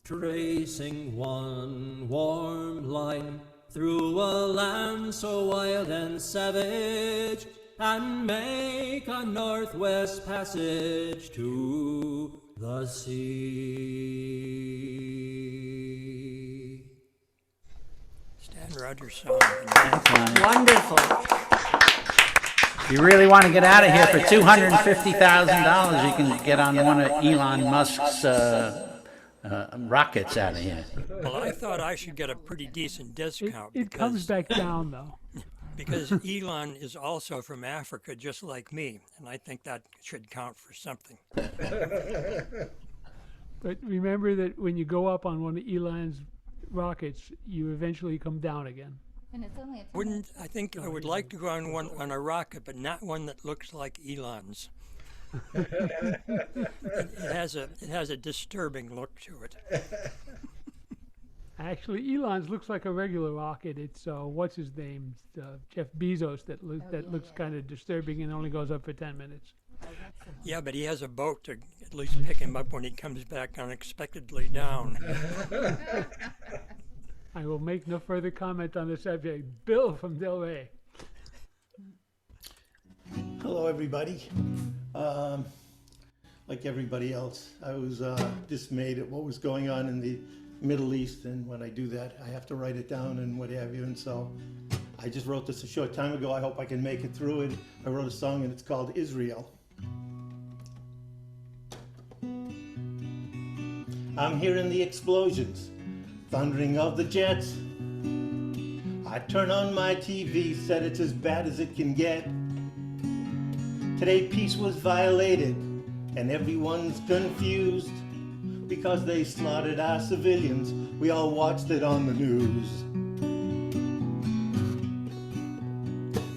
tracing one warm line through a land so wild and savage, and make a Northwest Passage to the sea. Stan Rogers song. Wonderful. If you really want to get out of here for $250,000, you can get on one of Elon Musk's rockets out of here. Well, I thought I should get a pretty decent discount. It comes back down, though. Because Elon is also from Africa, just like me, and I think that should count for something. But remember that when you go up on one of Elon's rockets, you eventually come down again. And it's only a 10 Wouldn't I think I would like to go on one on a rocket, but not one that looks like Elon's. It has a disturbing look to it. Actually, Elon's looks like a regular rocket. It's what's his name, Jeff Bezos, that looks kind of disturbing and only goes up for 10 minutes. Yeah, but he has a boat to at least pick him up when he comes back unexpectedly down. I will make no further comment on the subject. Bill from Delray. Hello, everybody. Like everybody else, I was dismayed at what was going on in the Middle East, and when I do that, I have to write it down and what have you, and so I just wrote this a short time ago. I hope I can make it through it. I wrote a song, and it's called Israel. I'm hearing the explosions, thundering of the jets. I turn on my TV, said it's as bad as it can get. Today peace was violated, and everyone's confused because they slaughtered our civilians. We all watched it on the news.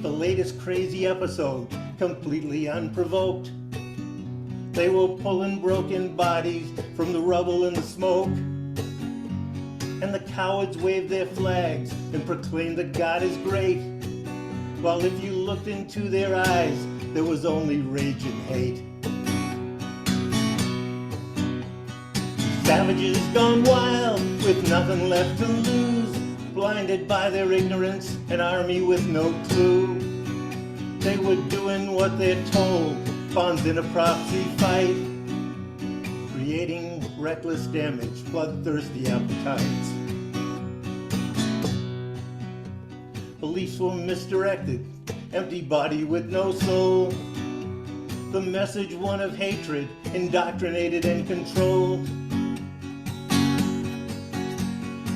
The latest crazy episode, completely unprovoked. They were pulling broken bodies from the rubble and the smoke. And the cowards waved their flags and proclaimed that God is great. While if you looked into their eyes, there was only rage and hate. Savages gone wild with nothing left to lose, blinded by their ignorance, an army with no clue. They were doing what they're told, pawns in a proxy fight, creating reckless damage, bloodthirsty appetites. Beliefs were misdirected, empty body with no soul. The message one of hatred, indoctrinated and controlled.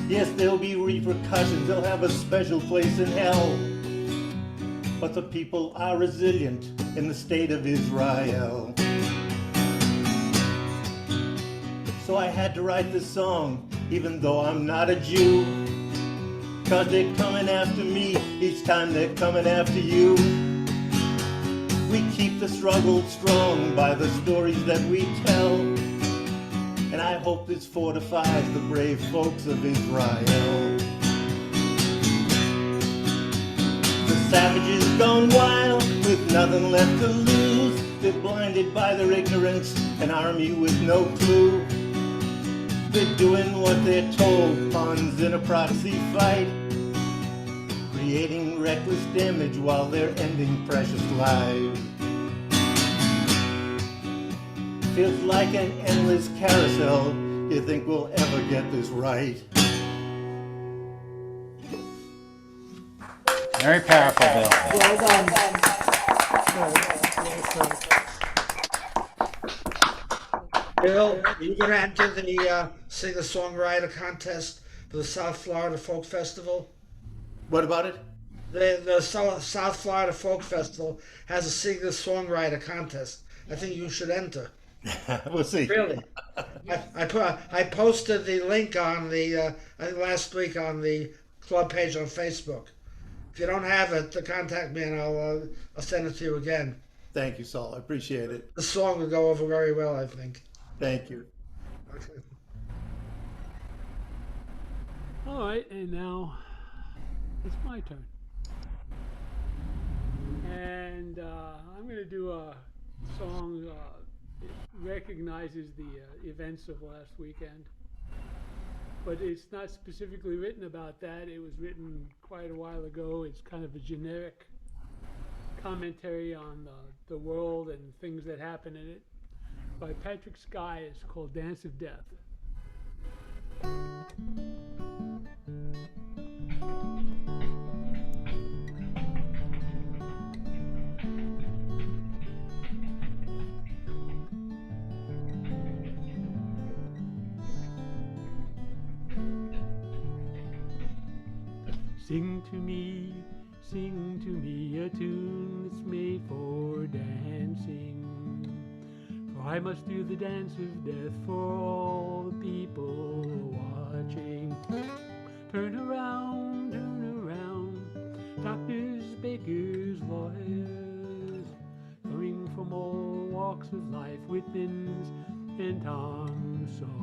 Yes, there'll be repercussions, they'll have a special place in hell. But the people are resilient in the state of Israel. So I had to write this song, even though I'm not a Jew. 'Cause they're coming after me, each time they're coming after you. We keep the struggle strong by the stories that we tell. And I hope this fortifies the brave folks of Israel. The savages gone wild with nothing left to lose. They're blinded by their ignorance, an army with no clue. They're doing what they're told, pawns in a proxy fight, creating reckless damage while they're ending precious lives. Feels like an endless carousel. You think we'll ever get this right? Very powerful, Bill. Well done. Bill, are you going to enter the singer-songwriter contest for the South Florida Folk Festival? What about it? The South Florida Folk Festival has a singer-songwriter contest. I think you should enter. We'll see. Really? I posted the link on the I think last week on the club page on Facebook. If you don't have it, contact me and I'll send it to you again. Thank you, Saul. I appreciate it. The song will go over very well, I think. Thank you. Okay. All right, and now it's my turn. And I'm going to do a song that recognizes the events of last weekend. But it's not specifically written about that. It was written quite a while ago. It's kind of a generic commentary on the world and things that happen in it. By Patrick Sky. It's called Dance of Death. Sing to me a tune that's made for dancing. For I must do the dance of death for all the people watching. Turn around, doctors, bakers, lawyers, coming from all walks of life with pins and tongue sawyers.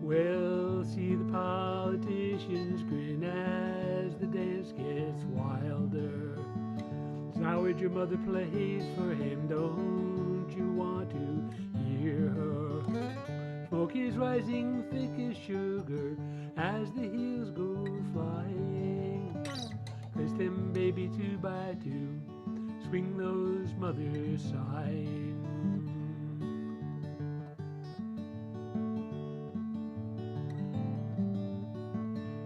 Well, see the politicians grin as the dance gets wilder. Howard, your mother plays for him, don't you want to hear her? Smoke is rising thick as sugar as the heels go flying. Place them, baby, 2 by 2, swing those mothers sighing.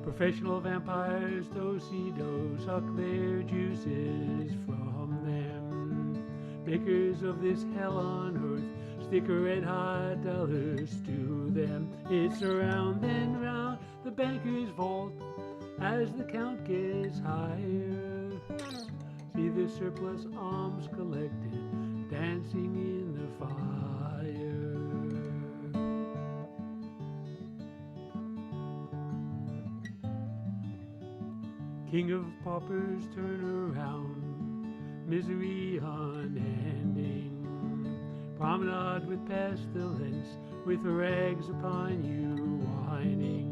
Professional vampires, do-si-do, suck their juices from them. Bakers of this hell on earth, stick red-hot dollars to them. It's around and round the banker's vault as the count gets higher. See the surplus alms collected, dancing in the fire. King of paupers, turn around, misery unending. Promenade with pestilence, with rags upon you whining.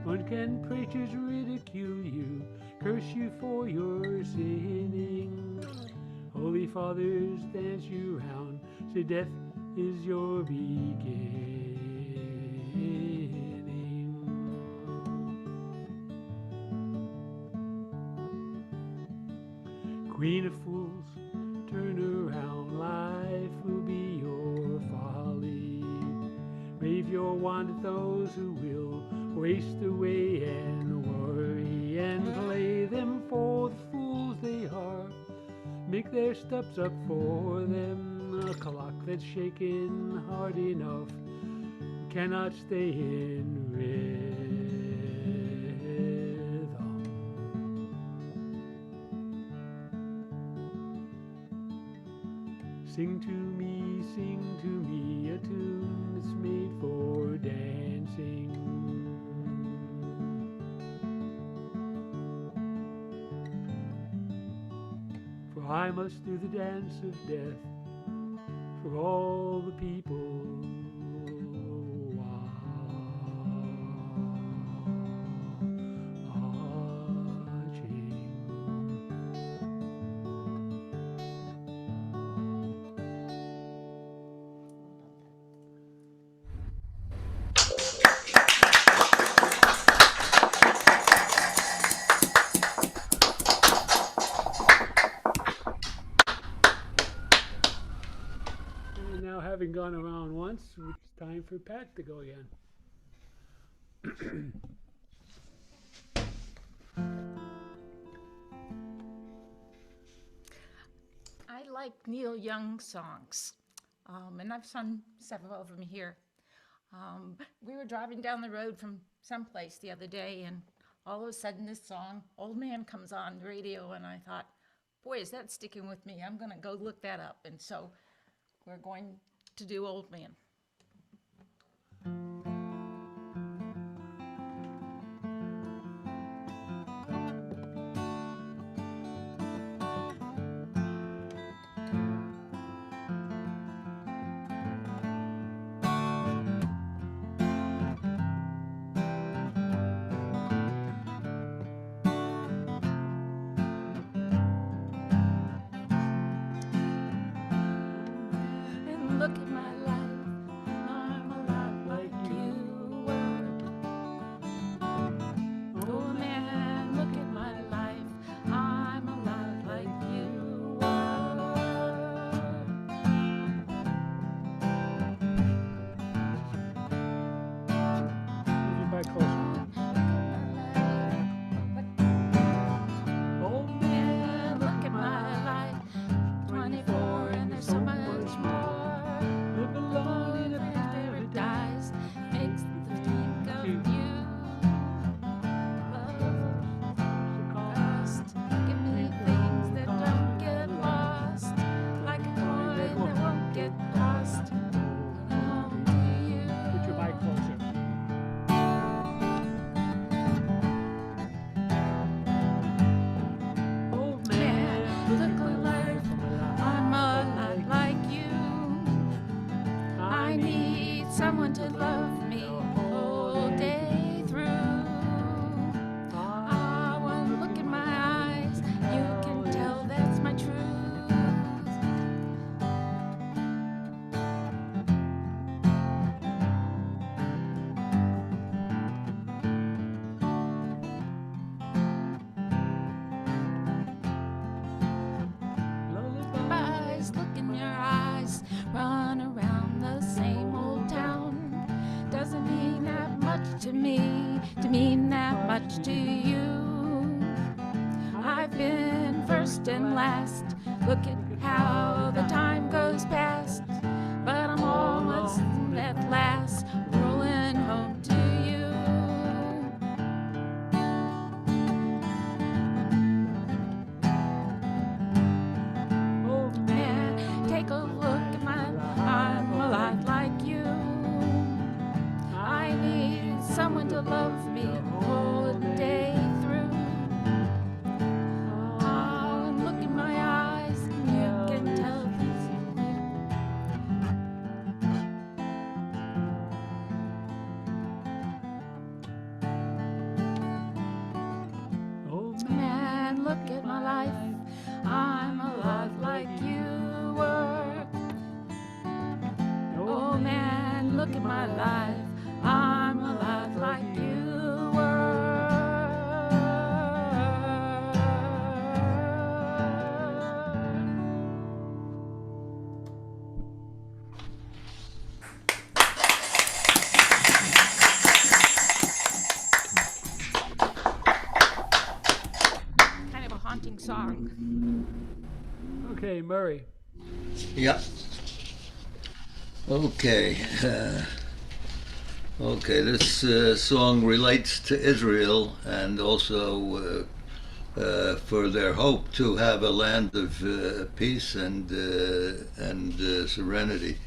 When can preachers ridicule you, curse you for your sinning? Holy fathers dance you round, say death is your beginning. Queen of fools, turn around, life will be your folly. Wave your wand at those who will waste away and worry, and play them for the fools they are. Make their steps up for them, a clock that's shaken hard enough cannot stay in rhythm. Sing to me a tune that's made for dancing. For I must do the dance of death for all the people having gone around once, it's time for Pat to go again. I like Neil Young songs, and I've sung several of them here. We were driving down the road from someplace the other day, and all of a sudden this song, Old Man, comes on the radio, and I thought, boy, is that sticking with me. I'm going to go look that up. And so we're going to do Old Man. Look at my life, much to you. I've been first and last. Look at how the time goes past. But I'm almost at last rolling home to you. Oh man, take a look at I'm a lot like you. I need someone to love me all the day through. Oh, and look in my eyes, and you can tell oh man, look at my life. I'm a lot like you were. Oh man, look at my life. I'm a lot like you were. Kind of a haunting song. Okay, Murray. Yeah. Okay. Okay, this song relates to Israel and also for their hope to have a land of peace and serenity.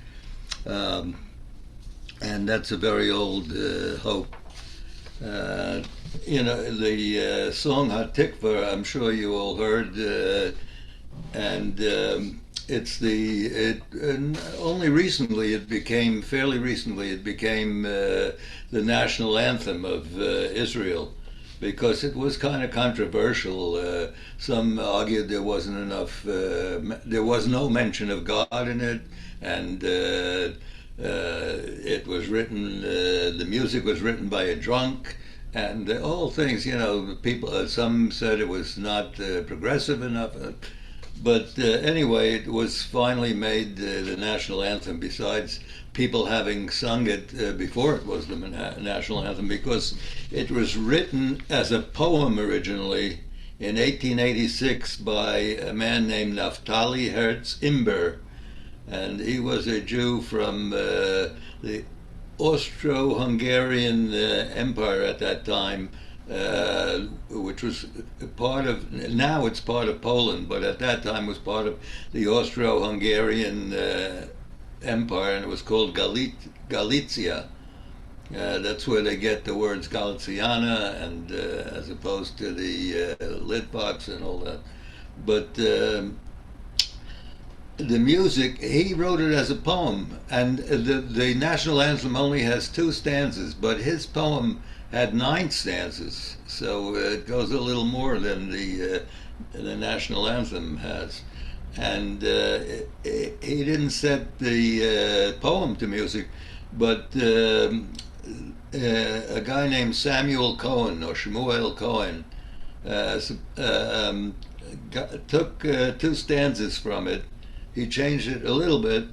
And that's a very old hope. You know, the song Hatikva, I'm sure you all heard, and only recently fairly recently it became the national anthem of Israel, because it was kind of controversial. Some argued there wasn't enough, there was no mention of God in it, and it was written, the music was written by a drunk, and all things, you know, people, some said it was not progressive enough. But anyway, it was finally made the national anthem, besides people having sung it before it was the national anthem, because it was written as a poem originally in 1886 by a man named Naphtali Herz Imber. And he was a Jew from the Austro-Hungarian Empire at that time, which was part of, now it's part of Poland, but at that time was part of the Austro-Hungarian Empire, and it was called Galicia. That's where they get the words Galiciana, and as opposed to the Litvaks and all that. But the music, he wrote it as a poem, and the national anthem only has 2 stanzas, but his poem had 9 stanzas, so it goes a little more than the national anthem has. And he didn't set the poem to music, but a guy named Samuel Cohen, or Shmuel Cohen, took 2 stanzas from it. He changed it a little bit,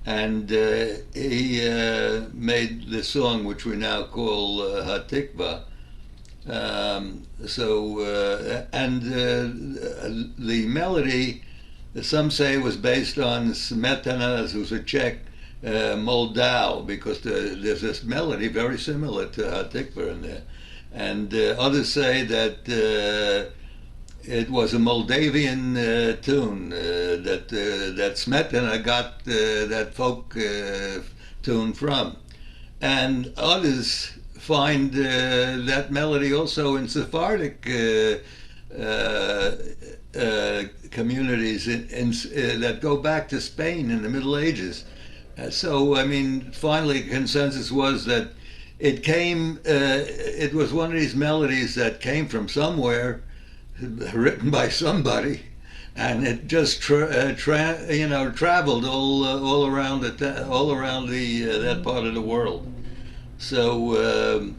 and he made the song which we now call Hatikva. The melody, some say, was based on Smetana, who's a Czech, Moldau, because there's this melody very similar to Hatikva in there. And others say that it was a Moldavian tune, that Smetana got that folk tune from. And others find that melody also in Sephardic communities that go back to Spain in the Middle Ages. So, I mean, finally, consensus was that it came, it was one of these melodies that came from somewhere, written by somebody, and it just traveled all around that part of the world. So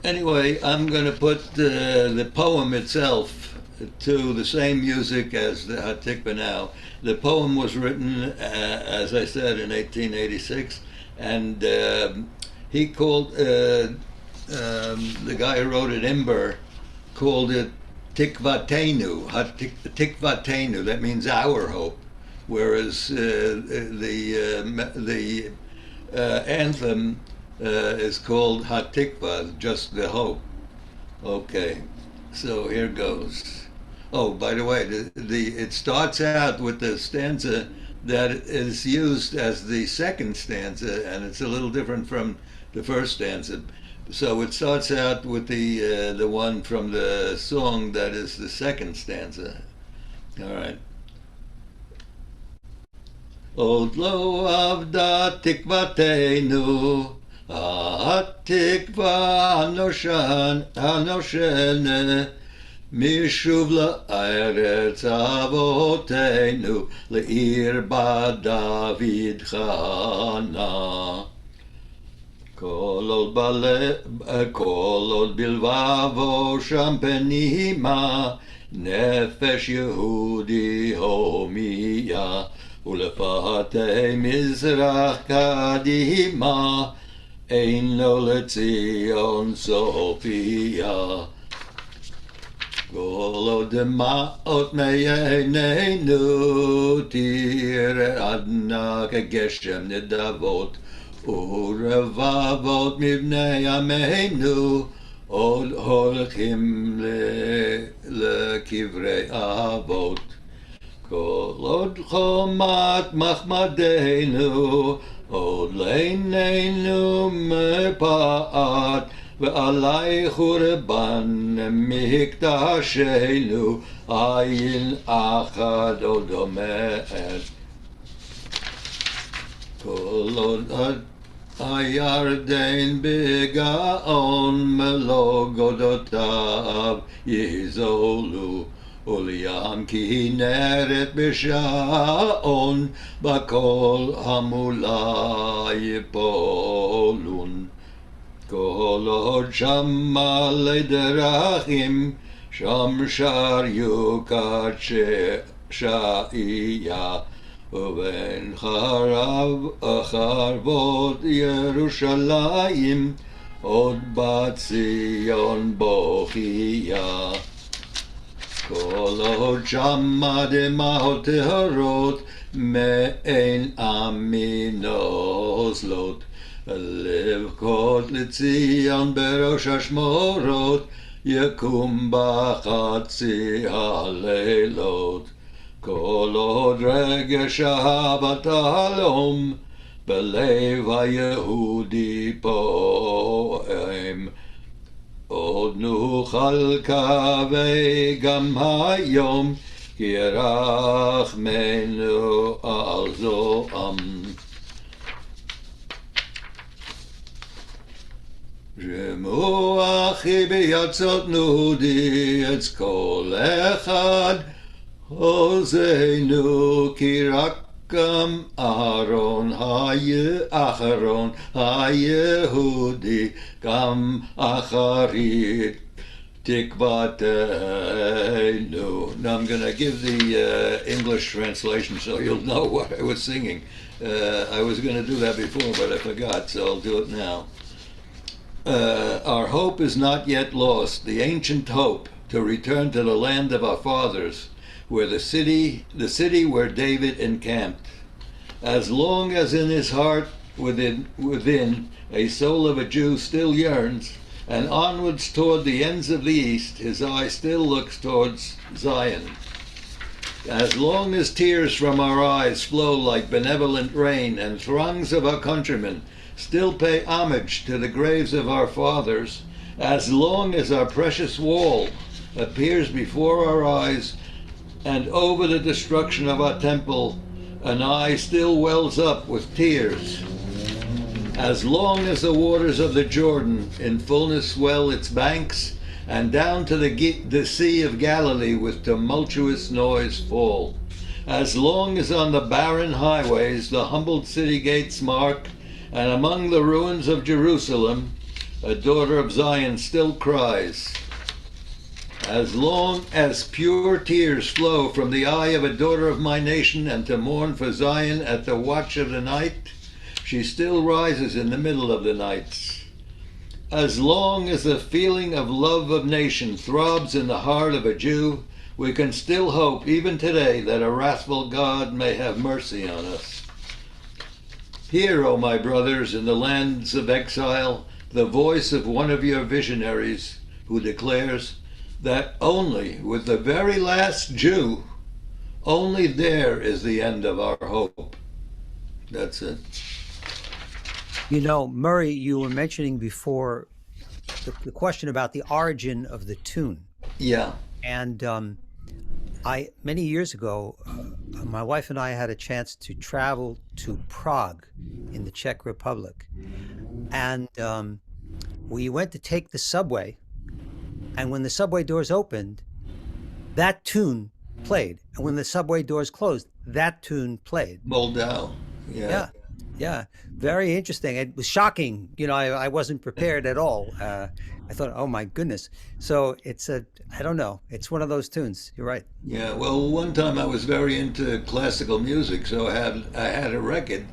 anyway, I'm going to put the poem itself to the same music as the Hatikva now. The poem was written, as I said, in 1886, and he called the guy who wrote it, Imber, called it Tikvatenu, Tikvatenu. That means our hope, whereas the anthem is called Hatikva, just the hope. Okay, so here goes. Oh, by the way, it starts out with the stanza that is used as the second stanza, and it's a little different from the first stanza. So it starts out with the one from the song that is the second stanza. All right. Od lo avda tikvatenu, hatikva anoshene, mishuv la'eretz avotenu, le'ir ba David chana. Kol od bilvavo sham penima, nefesh Yehudi homiya, ולפאתי מזרח קדימה, אינו לציון סופיה. כל עוד דמעות מעינינו, תרעדנה כגשם נדבות, ורבבות מבני עמנו, עוד הולכים לקברי אבות. כל עוד חומת מחמדנו, עוד לעינינו מפאת, ועלי חורבן מקדשנו, עין אחד עוד עומד. כל עוד הירדן בגאון, מלוא גדותיו יזולו, ולים כנרת בשעון, בכל המולה יפולון. כל עוד שם מלא דרכים, שם שריו קדשיה, ובין חרבות ירושלים, עוד בציון בוכיה. כל עוד שמה דמעות טהורות, מעין עמי נוזלות, לבכות לציון בראש השמורות, יקום בחצי הלילות. כל עוד רגש אהבת הלום, בלב היהודי פועם, עוד נוכל קווי גם היום, כי ירחמנו על זועם. שמעו אחי ביצות נודי, עץ כל אחד עוזנו, כי רק גם אחרון היהודי, גם אחרית תקוותנו. Now I'm going to give the English translation so you'll know what I was singing. I was going to do that before, but I forgot, so I'll do it now. Our hope is not yet lost, the ancient hope to return to the land of our fathers, where the city where David encamped. As long as in his heart within a soul of a Jew still yearns, and onwards toward the ends of the east, his eye still looks towards Zion. As long as tears from our eyes flow like benevolent rain, and throngs of our countrymen still pay homage to the graves of our fathers, as long as our precious wall appears before our eyes, and over the destruction of our temple, an eye still wells up with tears. As long as the waters of the Jordan in fullness swell its banks, and down to the Sea of Galilee with tumultuous noise fall. As long as on the barren highways the humbled city gates mark, and among the ruins of Jerusalem, a daughter of Zion still cries. As long as pure tears flow from the eye of a daughter of my nation, and to mourn for Zion at the watch of the night, she still rises in the middle of the nights. As long as the feeling of love of nation throbs in the heart of a Jew, we can still hope, even today, that a wrathful God may have mercy on us. Hear, O my brothers, in the lands of exile, the voice of one of your visionaries who declares that only with the very last Jew, only there is the end of our hope. That's it. You know, Murray, you were mentioning before the question about the origin of the tune. Yeah. And many years ago, my wife and I had a chance to travel to Prague in the Czech Republic. And we went to take the subway. And when the subway doors opened, that tune played. And when the subway doors closed, that tune played. Moldau. Yeah. Yeah. Very interesting. It was shocking. You know, I wasn't prepared at all. I thought, oh my goodness. So I don't know. It's one of those tunes. You're right. Yeah, well, one time I was very into classical music, so I had a record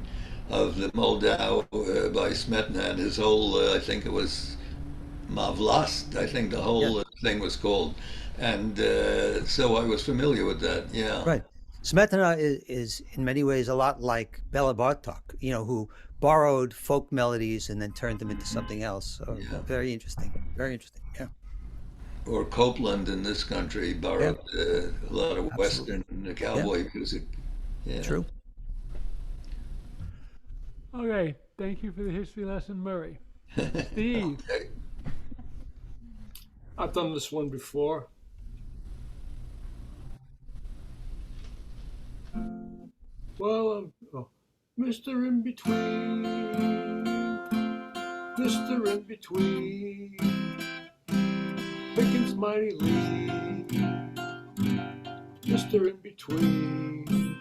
of the Moldau by Smetana and his whole, I think it was Mavlast, I think the whole thing was called. And so I was familiar with that, yeah. Right. Smetana is in many ways a lot like Bela Bartok, you know, who borrowed folk melodies and then turned them into something else. So very interesting. Very interesting. Yeah. Or Copeland in this country borrowed a lot of Western cowboy music. Yeah. True. Okay, thank you for the history lesson, Murray. Steve. Okay. I've done this one before. Well, Mr. In Between, Mr. In Between, Pickens mighty lazy, Mr. In Between.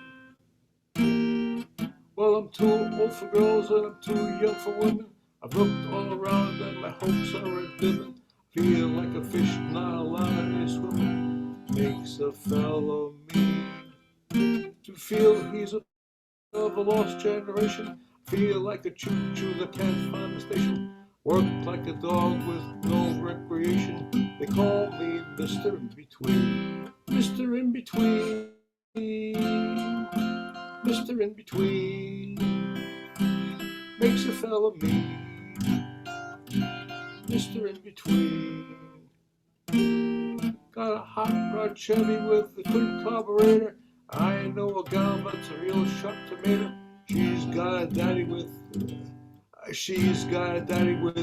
Well, I'm too old for girls and I'm too young for women. I've looked all around and my hopes are red dimming. Feel like a fish not allowed to swim. Makes a fellow mean to feel he's of a lost generation. Feel like a choo-choo that can't find the station. Work like a dog with no recreation. They call me Mr. In Between. Mr. In Between. Mr. In Between. Makes a fella mean. Mr. In Between. Got a hot rod Chevy with a twin carburetor. I know a gal that's a real sharp tomato. She's got a daddy with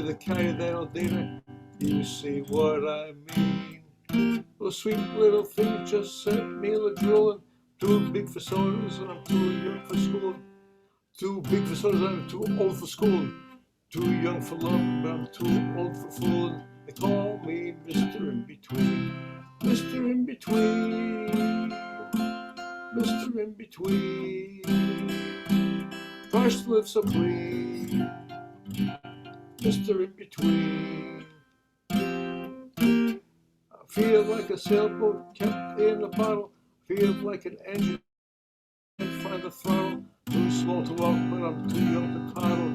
a caddy that'll date her. You see what I mean? Well, sweet little thing just sent me a drooling. Too big for sodas and I'm too young for school. Too big for sodas and I'm too old for school. Too young for love but I'm too old for fooling. They call me Mr. In Between. Mr. In Between. Mr. In Between. First live so clean. Mr. In Between. I feel like a sailboat kept in a bottle. Feel like an engine can't find the throttle. Too slow to walk, but I'm too young to toddle.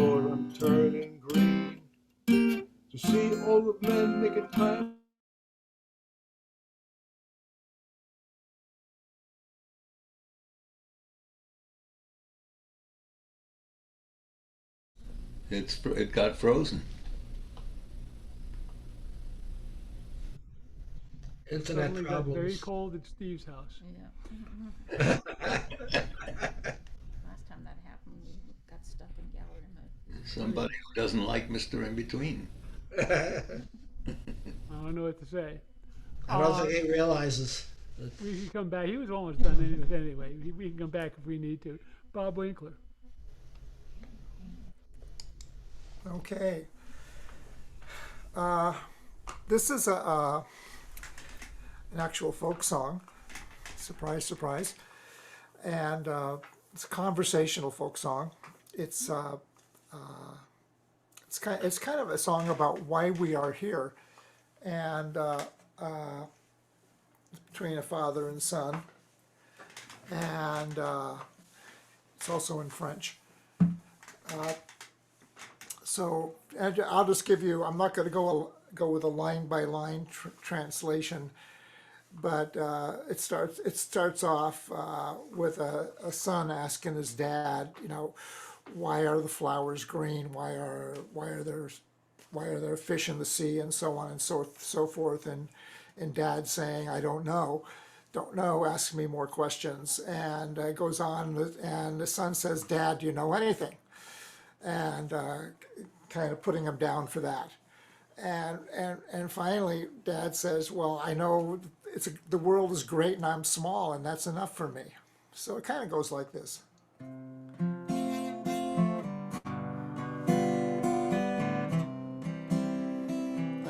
Lord, I'm turning green. To see all the men making time. It got frozen. Internet Suddenly got problems. very cold at Steve's house. Yeah. Last time that happened, we got stuck in gallery. Somebody who doesn't like Mr. In Between. I don't know what to say. I don't think he realizes. We can come back. He was almost done anyway. We can come back if we need to. Bob Winkler. Okay. This is an actual folk song. Surprise, surprise. And it's a conversational folk song. It's kind of a song about why we are here, and between a father and son. And it's also in French. So and I'll just give you, I'm not going to go with a line by line translation, but it starts off with a son asking his dad, why are the flowers green? Why are there fish in the sea, and so on and so forth, and dad saying, I don't know, ask me more questions. And it goes on, and the son says, Dad, do you know anything? And kind of putting him down for that. And finally, Dad says, well, I know the world is great and I'm small, and that's enough for me. So it kind of goes like this. I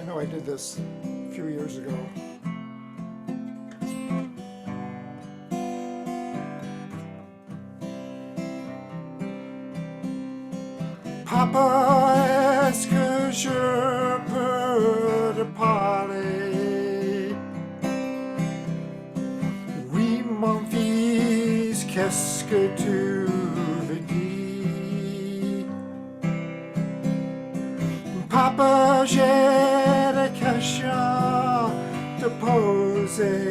know I did this a few years ago. Papa, est-ce que je peux te parler? Oui, mon fils, qu'est-ce que tu veux dire? Papa, j'ai des questions à te poser.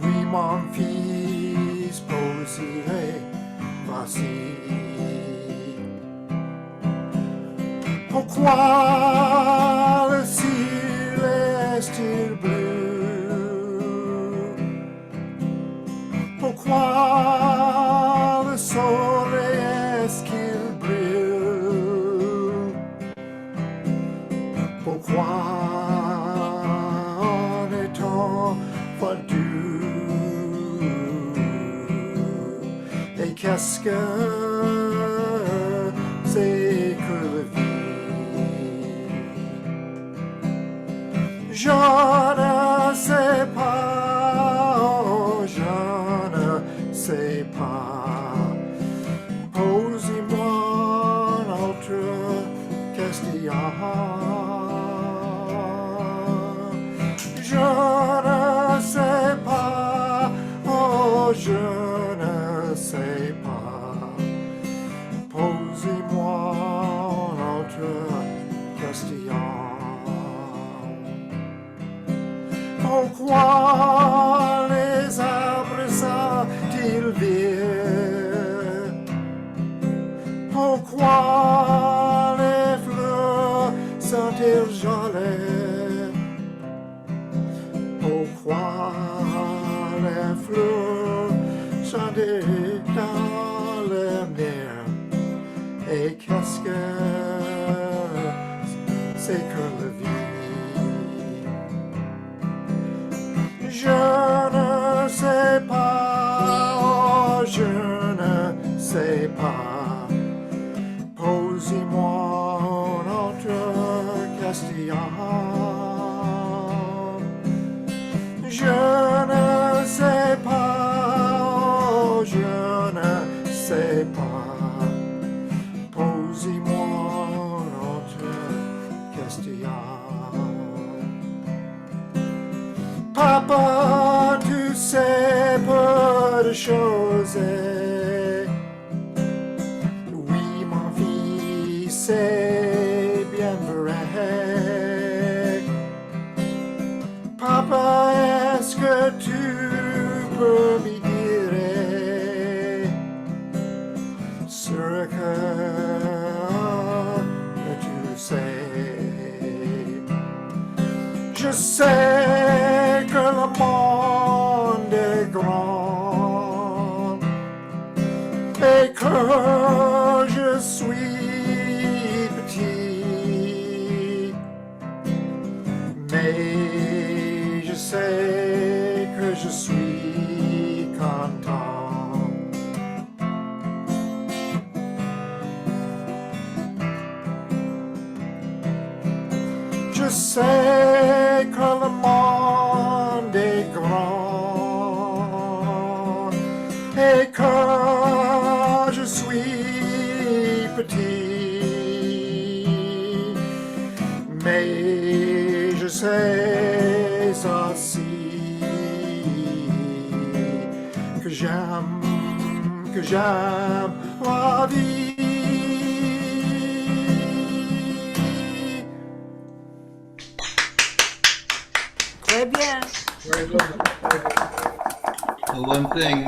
Oui, mon fils, pose-les. Voici. Pourquoi le ciel est-il bleu? Pourquoi le soleil est-ce qu'il brille? Pourquoi en est-on vendu? Et qu'est-ce que c'est que la vie? Je ne sais pas, oh, je ne sais pas. Posez-moi une autre question. Je ne sais pas, oh, je ne sais pas. Posez-moi une autre question. Pourquoi les arbres sont-ils verts? Pourquoi les fleurs sont-elles jolies? Pourquoi les fleurs sont-elles dans la mer? Et qu'est-ce que c'est que la vie? Je ne sais pas, oh, je ne sais pas. Posez-moi une autre question. Je ne sais pas, oh, je ne sais pas. Posez-moi une autre question. Papa, tu sais peu de choses. Oui, mon fils, c'est bien vrai. Papa, est-ce que tu peux me dire ce que tu sais? Je sais que le monde est grand et que je suis petit, mais je sais que je suis content. Je sais que le monde est grand et que je suis petit, mais je sais aussi que j'aime la vie. One thing,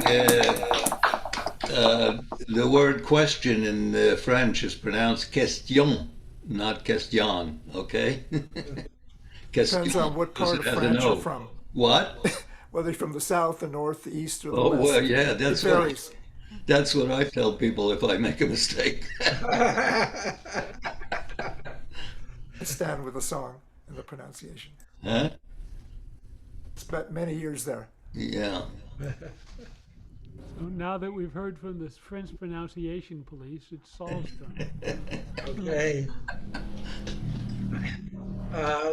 the word question in French is pronounced question, not question, okay? Depends on what part because of it has an France you're O. from. What? Whether you're from the south, the north, the east, or the Oh, west. well, yeah, It varies. that's what I tell people if I make a mistake. I stand with the song and the pronunciation. Huh? Spent many years there. Yeah. So now that we've heard from the French pronunciation police, it's Saul's turn. Okay.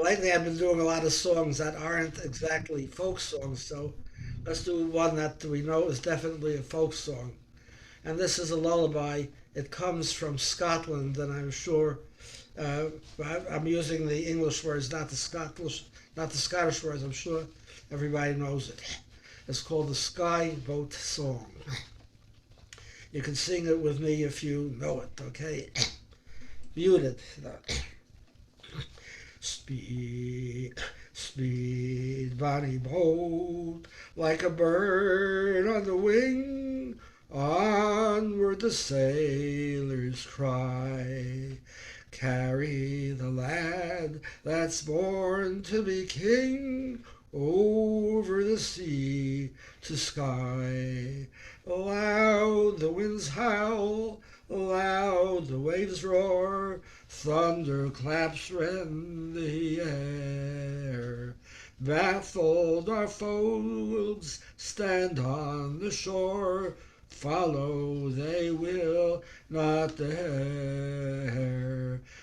Lately I've been doing a lot of songs that aren't exactly folk songs, so let's do one that we know is definitely a folk song. And this is a lullaby. It comes from Scotland, and I'm sure I'm using the English words, not the Scottish words. I'm sure everybody knows it. It's called the Sky Boat Song. You can sing it with me if you know it, okay? Muted. Speed, speed, bonny boat, like a bird on the wing, onward the sailors cry. Carry the lad that's born to be king, over the sea to sky. Loud the winds howl, loud the waves roar, thunder claps rend the air. Baffled our foes stand on the shore, follow they will not dare.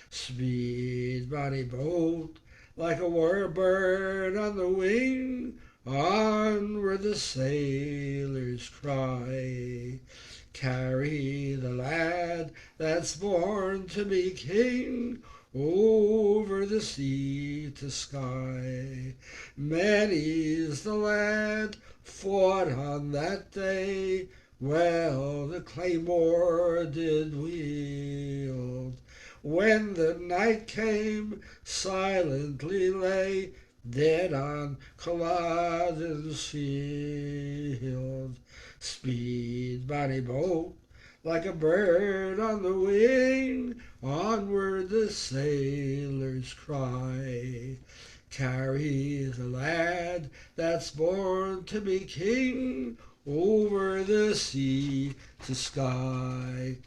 Speed, bonny boat, like a war bird on the wing, onward the sailors cry. Carry the lad that's born to be king, over the sea to sky. Many's the lad fought on that day, well the claymore did wield. When the night came, silently lay, dead on Culloden's field. Speed, bonny boat, like a bird on the wing, onward the sailors cry. Carry the lad that's born to be king, over the sea to sky.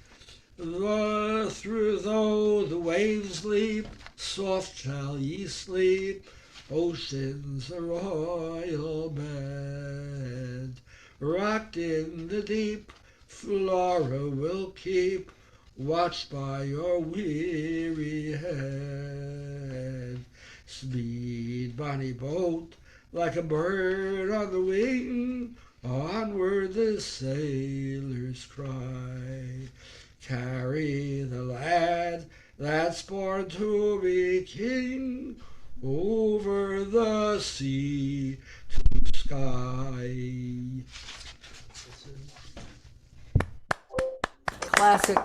Through though the waves leap, soft shall ye sleep, ocean's a royal bed. Rocked in the deep, Flora will keep watch by your weary head. Speed, bonny boat, like a bird on the wing, onward the sailors cry. Carry the lad that's born to be king, over the sea to sky. Classic.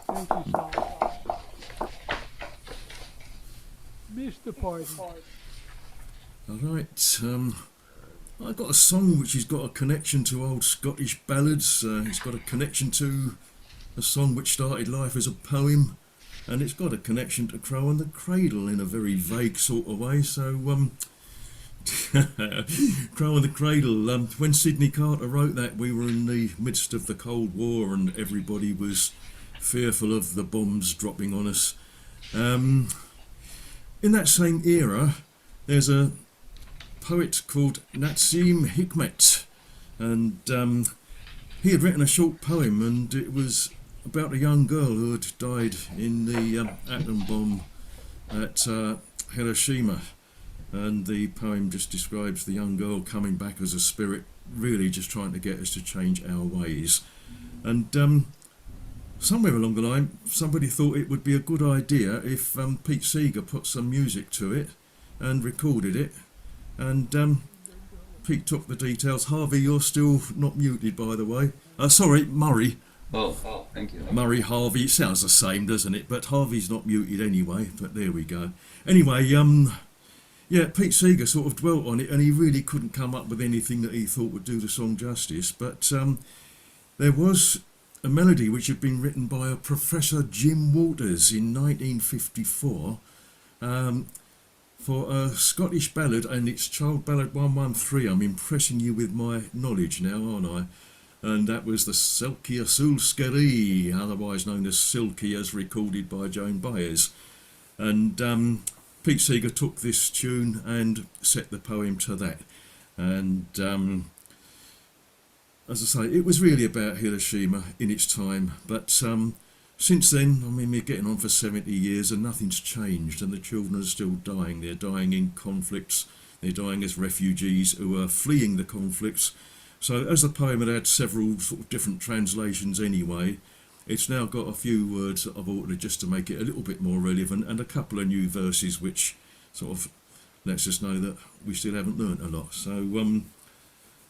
Thank you, Saul. Mr. Pardon. All right. I've got a song which has got a connection to old Scottish ballads. It's got a connection to a song which started life as a poem, and it's got a connection to Crow and the Cradle in a very vague sort of way. So, Crow and the Cradle. When Sydney Carter wrote that, we were in the midst of the Cold War, and everybody was fearful of the bombs dropping on us. In that same era, there's a poet called Nassim Hikmet, and he had written a short poem, and it was about a young girl who had died in the atom bomb at Hiroshima, and the poem just describes the young girl coming back as a spirit, really just trying to get us to change our ways. And somewhere along the line, somebody thought it would be a good idea if Pete Seeger put some music to it and recorded it. And Pete took the details. Harvey, you're still not muted, by the way. Sorry, Murray. Oh, thank you. Murray Harvey. It sounds the same, doesn't it? But Harvey's not muted anyway. But there we go. Anyway, yeah, Pete Seeger sort of dwelt on it, and he really couldn't come up with anything that he thought would do the song justice. But there was a melody which had been written by a Professor Jim Waters in 1954 for a Scottish ballad, and it's Child Ballad 113. I'm impressing you with my knowledge now, aren't I? And that was the Silky Sulskerry, otherwise known as Silky, as recorded by Joan Baez. And Pete Seeger took this tune and set the poem to that. And as I say, it was really about Hiroshima in its time. But since then, I mean, we're getting on for 70 years and nothing's changed. And the children are still dying. They're dying in conflicts. They're dying as refugees who are fleeing the conflicts. So as the poem had several sort of different translations anyway, it's now got a few words that I've altered just to make it a little bit more relevant, and a couple of new verses which sort of lets us know that we still haven't learnt a lot. So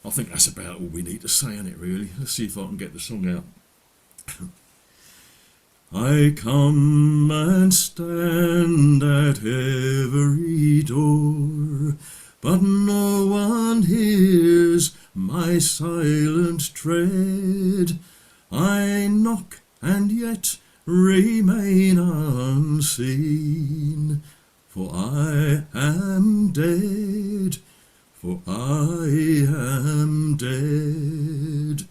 I think that's about all we need to say on it, really. Let's see if I can get the song out. I come and stand at every door, but no one hears my silent tread. I knock and yet remain unseen, for I am dead, for I am dead.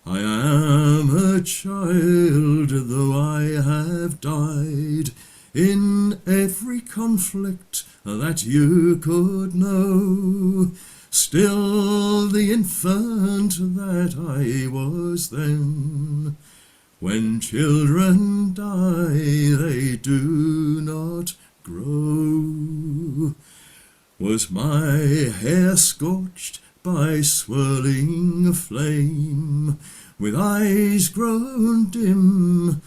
I am a child, though I have died in every conflict that you could know. Still the infant that I was then. When children die, they do not grow. Was my hair scorched by swirling flame, with eyes grown dim,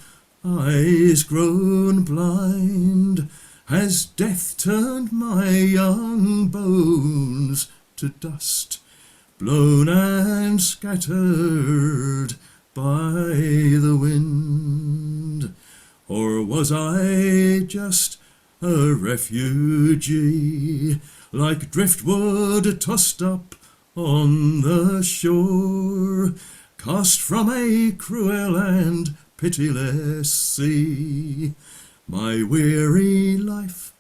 eyes grown blind? Has death turned my young bones to dust, blown and scattered by the wind? Or was I just a refugee, like driftwood tossed up on the shore, cast from a cruel and pitiless sea? My weary life,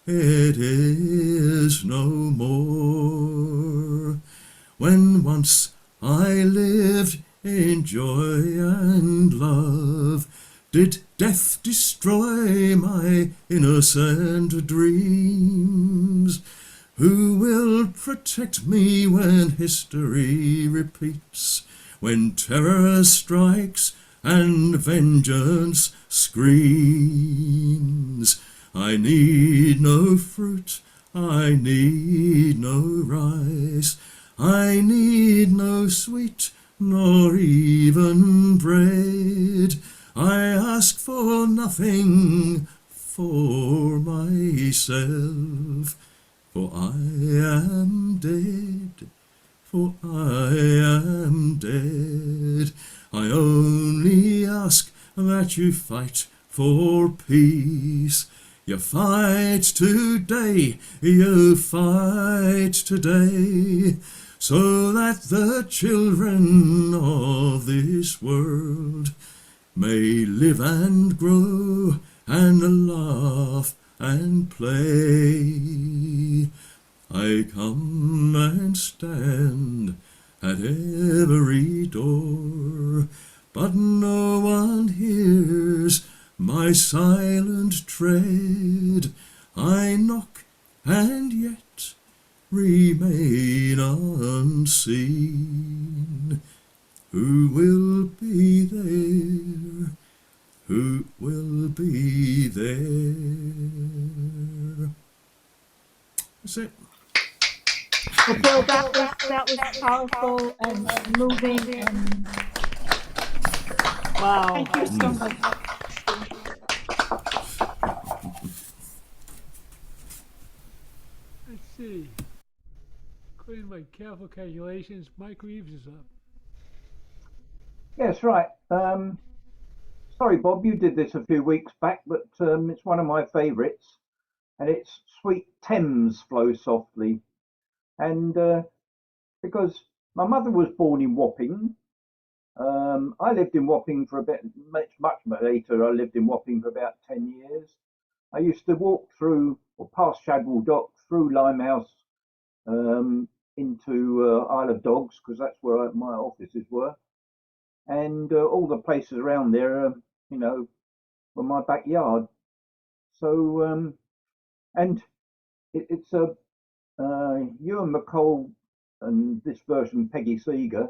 it is no more. When once I lived in joy and love, did death destroy my innocent dreams? Who will protect me when history repeats, when terror strikes and vengeance screams? I need no fruit, I need no rice, I need no sweet nor even bread. I ask for nothing for myself, for I am dead, for I am dead. I only ask that you fight for peace. You fight today, you fight today, so that the children of this world may live and grow and laugh and play. I come and stand at every door, but no one hears my silent tread. I knock and yet remain unseen. Who will be there? Who will be there? That's it. Well, Bill, that was powerful and moving, and wow. Thank you so much. Let's see. According to my careful calculations, Mike Reeves is up. Yes, right. Sorry, Bob, you did this a few weeks back, but it's one of my favourites, and it's Sweet Thames Flow Softly. And because my mother was born in Wapping, I lived in Wapping for a bit, much later. I lived in Wapping for about 10 years. I used to walk through or past Shadwell Dock, through Limehouse, into Isle of Dogs, because that's where my offices were. And all the places around there, you know, were my backyard. So, and it's a Ewan McCall and this version Peggy Seeger,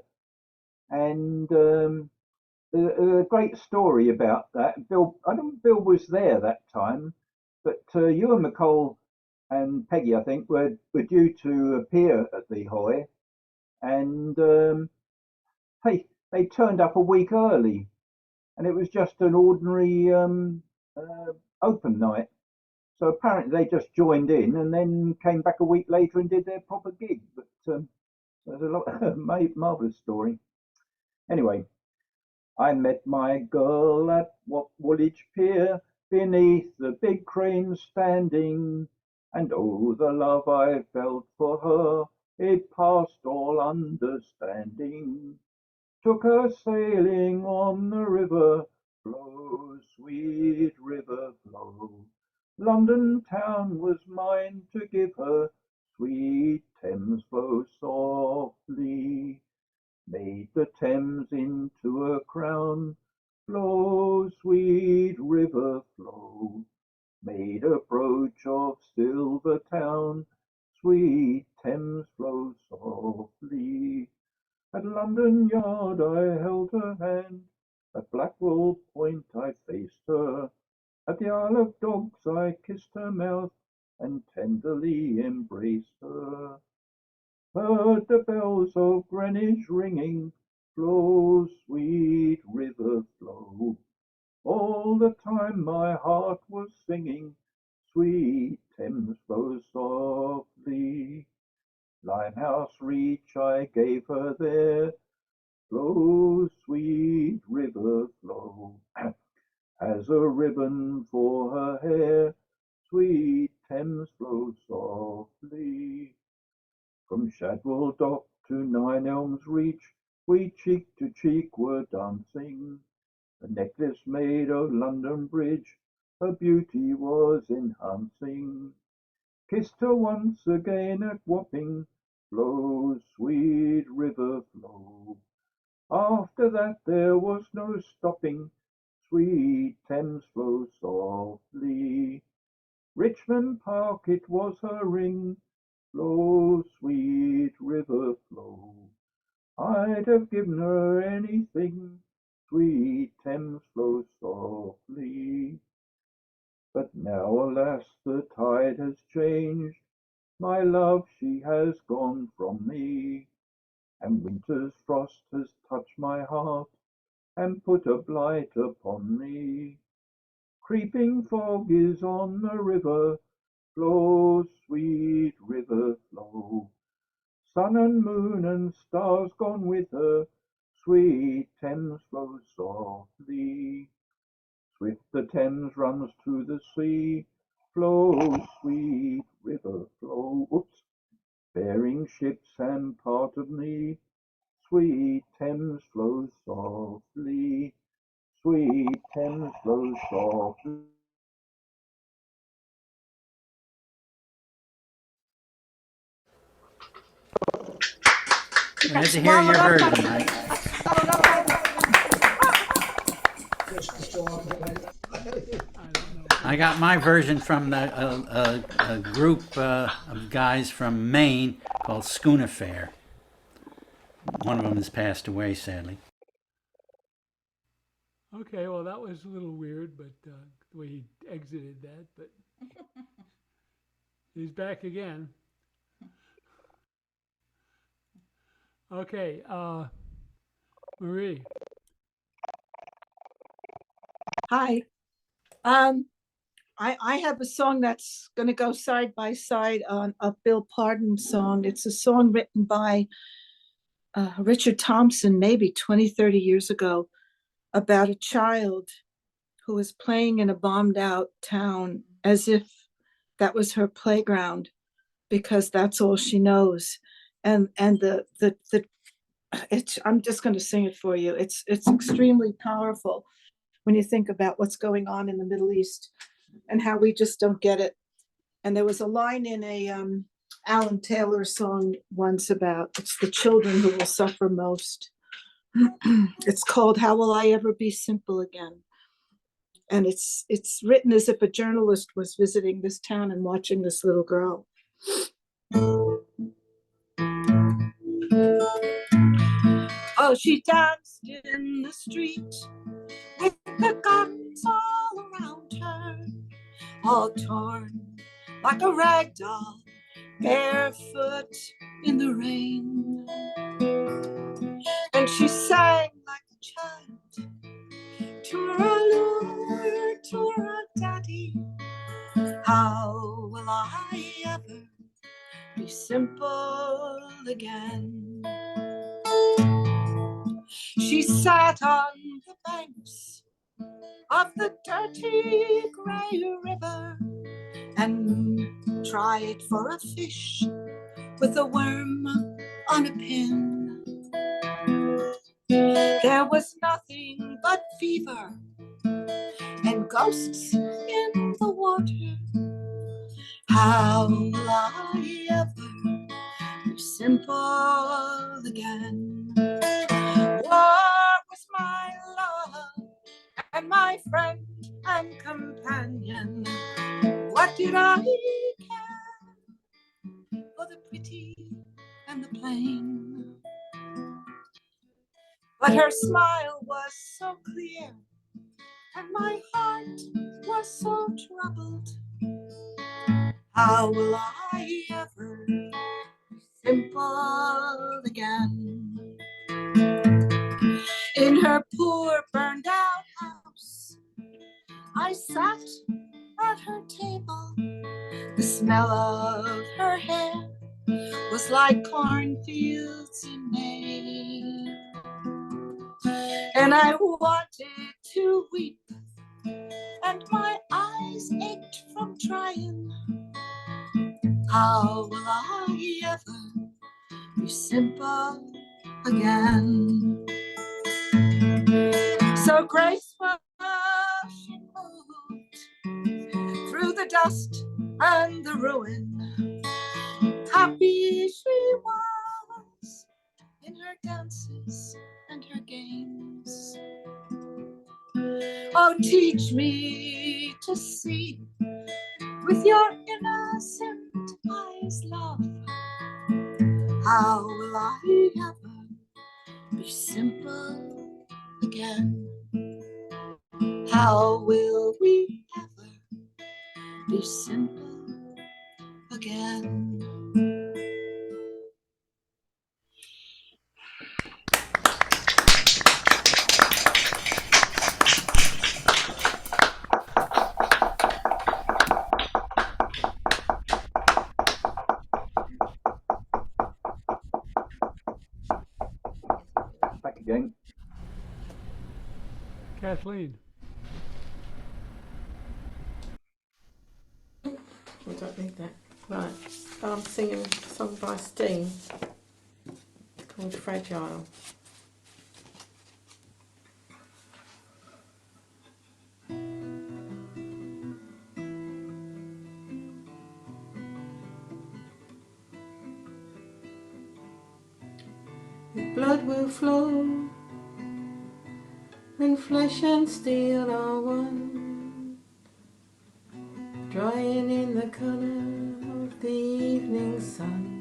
and a great story about that. Bill, I don't think Bill was there that time, but Ewan McCall and Peggy, I think, were due to appear at the Hoy, and they turned up a week early, and it was just an ordinary open night. So apparently they just joined in and then came back a week later and did their proper gig. But there's a lot marvelous story. Anyway, I met my girl at Woolwich Pier beneath the big crane standing, and oh, the love I felt for her, it passed all understanding. Took her sailing on the river, flow, sweet river, flow. London town was mine to give her, sweet Thames flow softly. Made the Thames into a crown, flow, sweet river, flow. Made a brooch of Silver Town, sweet Thames flow softly. At London Yard I held her hand, at Blackwall Point I faced her, at the Isle of Dogs I kissed her mouth and tenderly embraced her. Heard the bells of Greenwich ringing, flow, sweet river, flow. All the time my heart was singing, sweet Thames flow softly. Limehouse Reach I gave her there, flow, sweet river, flow. As a ribbon for her hair, sweet Thames flow softly. From Shadwell Dock to Nine Elms Reach, we cheek to cheek were dancing. A necklace made of London Bridge, her beauty was enhancing. Kissed her once again at Wapping, flow, sweet river, flow. After that there was no stopping, sweet Thames flow softly. Richmond Park it was her ring, flow, sweet river, flow. I'd have given her anything, sweet Thames flow softly. But now, alas, the tide has changed, my love she has gone from me, and winter's frost has touched my heart and put a blight upon me. Creeping fog is on the river, flow, sweet river, flow. Sun and moon and stars gone with her, sweet Thames flow softly. Swift the Thames runs to the sea, flow, sweet river, flow. Oops. Bearing ships and part of me, sweet Thames flow softly, sweet Thames flow softly. We had to hear your version, Mike. I got my version from a group of guys from Maine called Schooner Fair. One of them has passed away, sadly. Okay, well, that was a little weird, but the way he exited that, but he's back again. Okay, Marie. Hi. I have a song that's going to go side by side on a Bill Pardon song. It's a song written by Richard Thompson, maybe 20, 30 years ago, about a child who was playing in a bombed out town as if that was her playground because that's all she knows. And it's, I'm just going to sing it for you. It's extremely powerful when you think about what's going on in the Middle East and how we just don't get it. And there was a line in a Alan Taylor song once about it's the children who will suffer most. It's called How Will I Ever Be Simple Again? And it's written as if a journalist was visiting this town and watching this little girl. Oh, she danced in the street with the guns all around her, all torn like a rag doll, barefoot in the rain. And she sang like a child, tooraloo, toora-daddy. How will I ever be simple again? She sat on the banks of the dirty gray river and tried for a fish with a worm on a pin. There was nothing but fever and ghosts in the water. How will I ever be simple again? War was my love and my friend and companion. What did I care for the pretty and the plain? But her smile was so clear and my heart was so troubled. How will I ever be simple again? In her poor burned out house, I sat at her table. The smell of her hair was like cornfields in May. And I wanted to weep, and my eyes ached from trying. How will I ever be simple again? So graceful she moved through the dust and the ruin. Happy she was in her dances and her games. Oh, teach me to see with your innocent eyes, love. How will I ever be simple again? How will we ever be simple again? Back again. Kathleen. I don't need that. Right. I'm singing a song by Sting called Fragile. If blood will flow when flesh and steel are one, drying in the colour of the evening sun.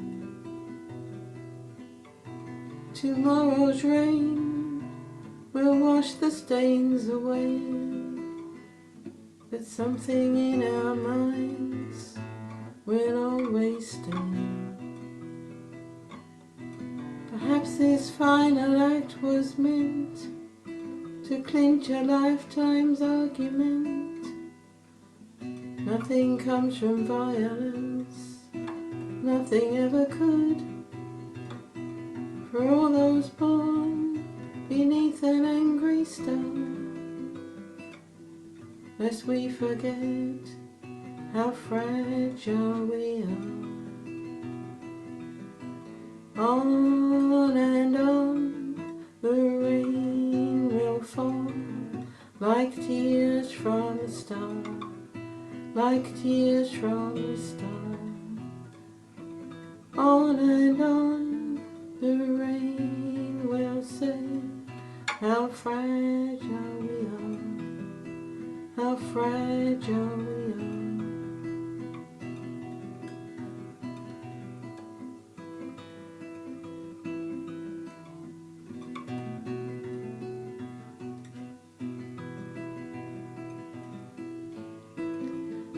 Tomorrow's rain will wash the stains away, but something in our minds will always stay. Perhaps this final act was meant to clinch a lifetime's argument. Nothing comes from violence, nothing ever could. for all those born beneath an angry star, lest we forget how fragile we are. On and on the rain will fall, like tears from a star, like tears from a star. On and on the rain will say how fragile we are, how fragile we are.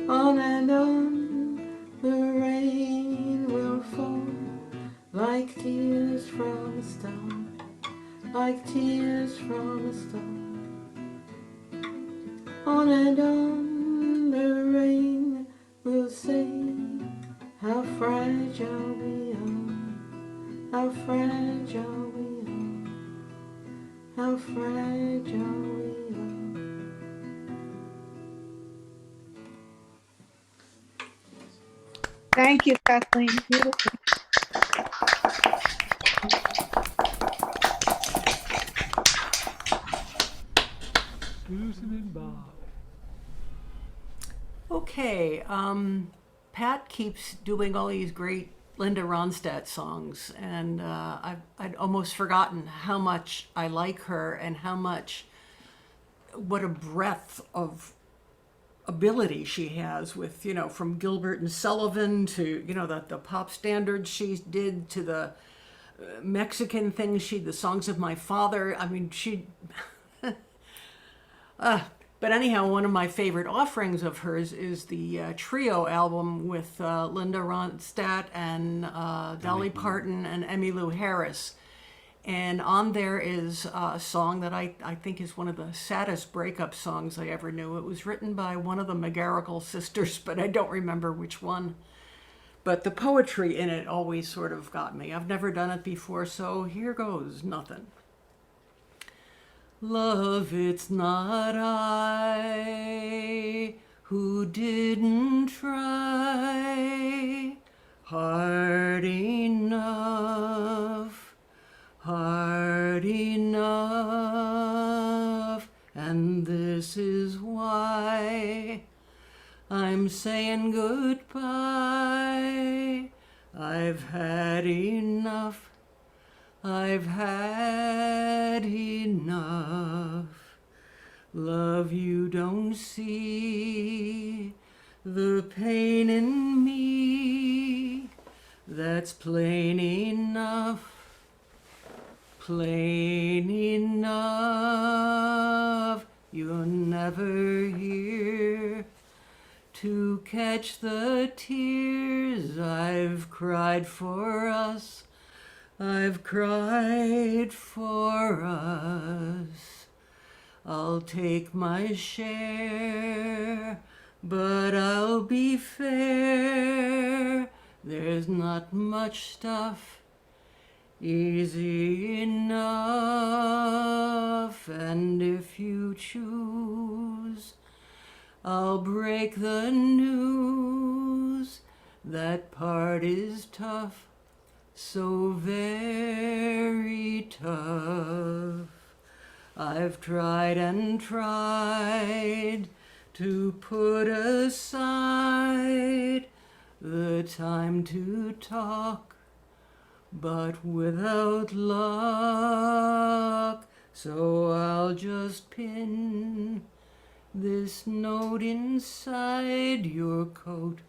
On and on the rain will fall, like tears from a star, like tears from a star. On and on the rain will say how fragile we are, how fragile we are, how fragile we are. Thank you, Kathleen. Beautiful. Susan and Bob. Okay, Pat keeps doing all these great Linda Ronstadt songs, and I'd almost forgotten how much I like her and what a breadth of ability she has with, from Gilbert and Sullivan to, the pop standards she did to the Mexican things, the songs of my father. I mean, but anyhow, one of my favorite offerings of hers is the trio album with Linda Ronstadt and Dolly Parton and Emmylou Harris. And on there is a song that I think is one of the saddest breakup songs I ever knew. It was written by one of the McGarrigle sisters, but I don't remember which one. But the poetry in it always sort of got me. I've never done it before, so here goes nothing. Love, it's not I who didn't try hard enough. Hard enough, and this is why I'm saying goodbye. I've had enough, I've had enough. Love, you don't see the pain in me, that's plain enough. Plain enough, you're never here to catch the tears I've cried for us, I've cried for us. I'll take my share, but I'll be fair, there's not much stuff easy enough, and if you choose, I'll break the news. That part is tough, so very tough. I've tried and tried to put aside the time to talk, but without luck, so I'll just pin this note inside your coat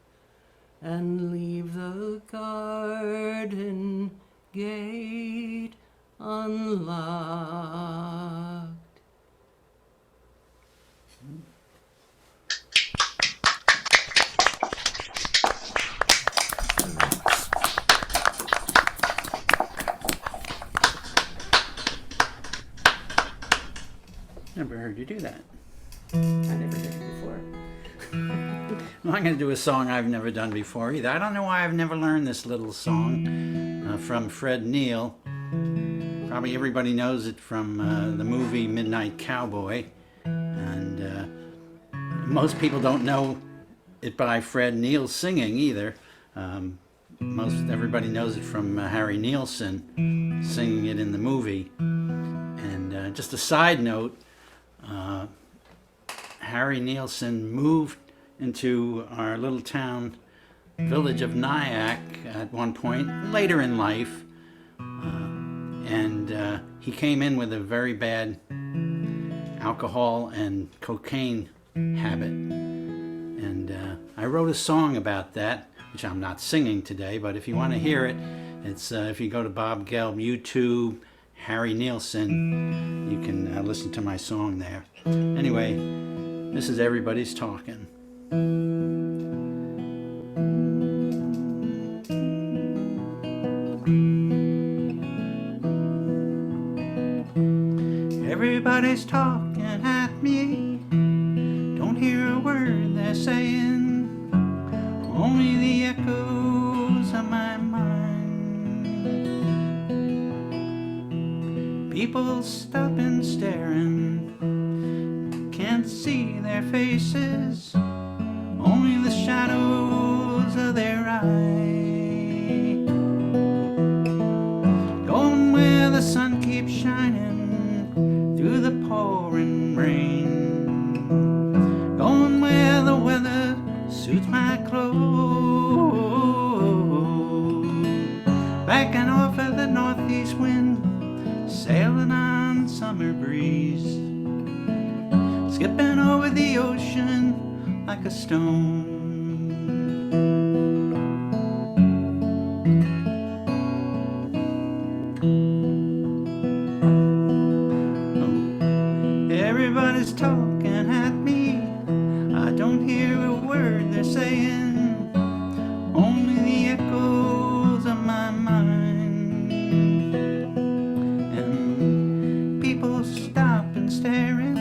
and leave the garden gate unlocked. Never heard you do that. I never did it before. Well, I'm going to do a song I've never done before either. I don't know why I've never learned this little song from Fred Neil. Probably everybody knows it from the movie Midnight Cowboy, and most people don't know it by Fred Neil singing either. Most everybody knows it from Harry Nilsson singing it in the movie. And just a side note, Harry Nilsson moved into our little town village of Nyack at one point, later in life, and he came in with a very bad alcohol and cocaine habit. And I wrote a song about that, which I'm not singing today, but if you want to hear it, it's if you go to Bob Gelb YouTube, Harry Nilsson, you can listen to my song there. Anyway, this is Everybody's Talking. Everybody's talking at me, don't hear a word they're saying, only the echoes of my mind. People stopping, staring, can't see their faces, only the shadows of their eyes. Going where the sun keeps shining through the pouring rain, going where the weather suits my clothes, backing off of the northeast wind, sailing on summer breeze, skipping over the ocean like a stone. Everybody's talking at me, I don't hear a word they're saying, only the echoes of my mind. And people stop and staring,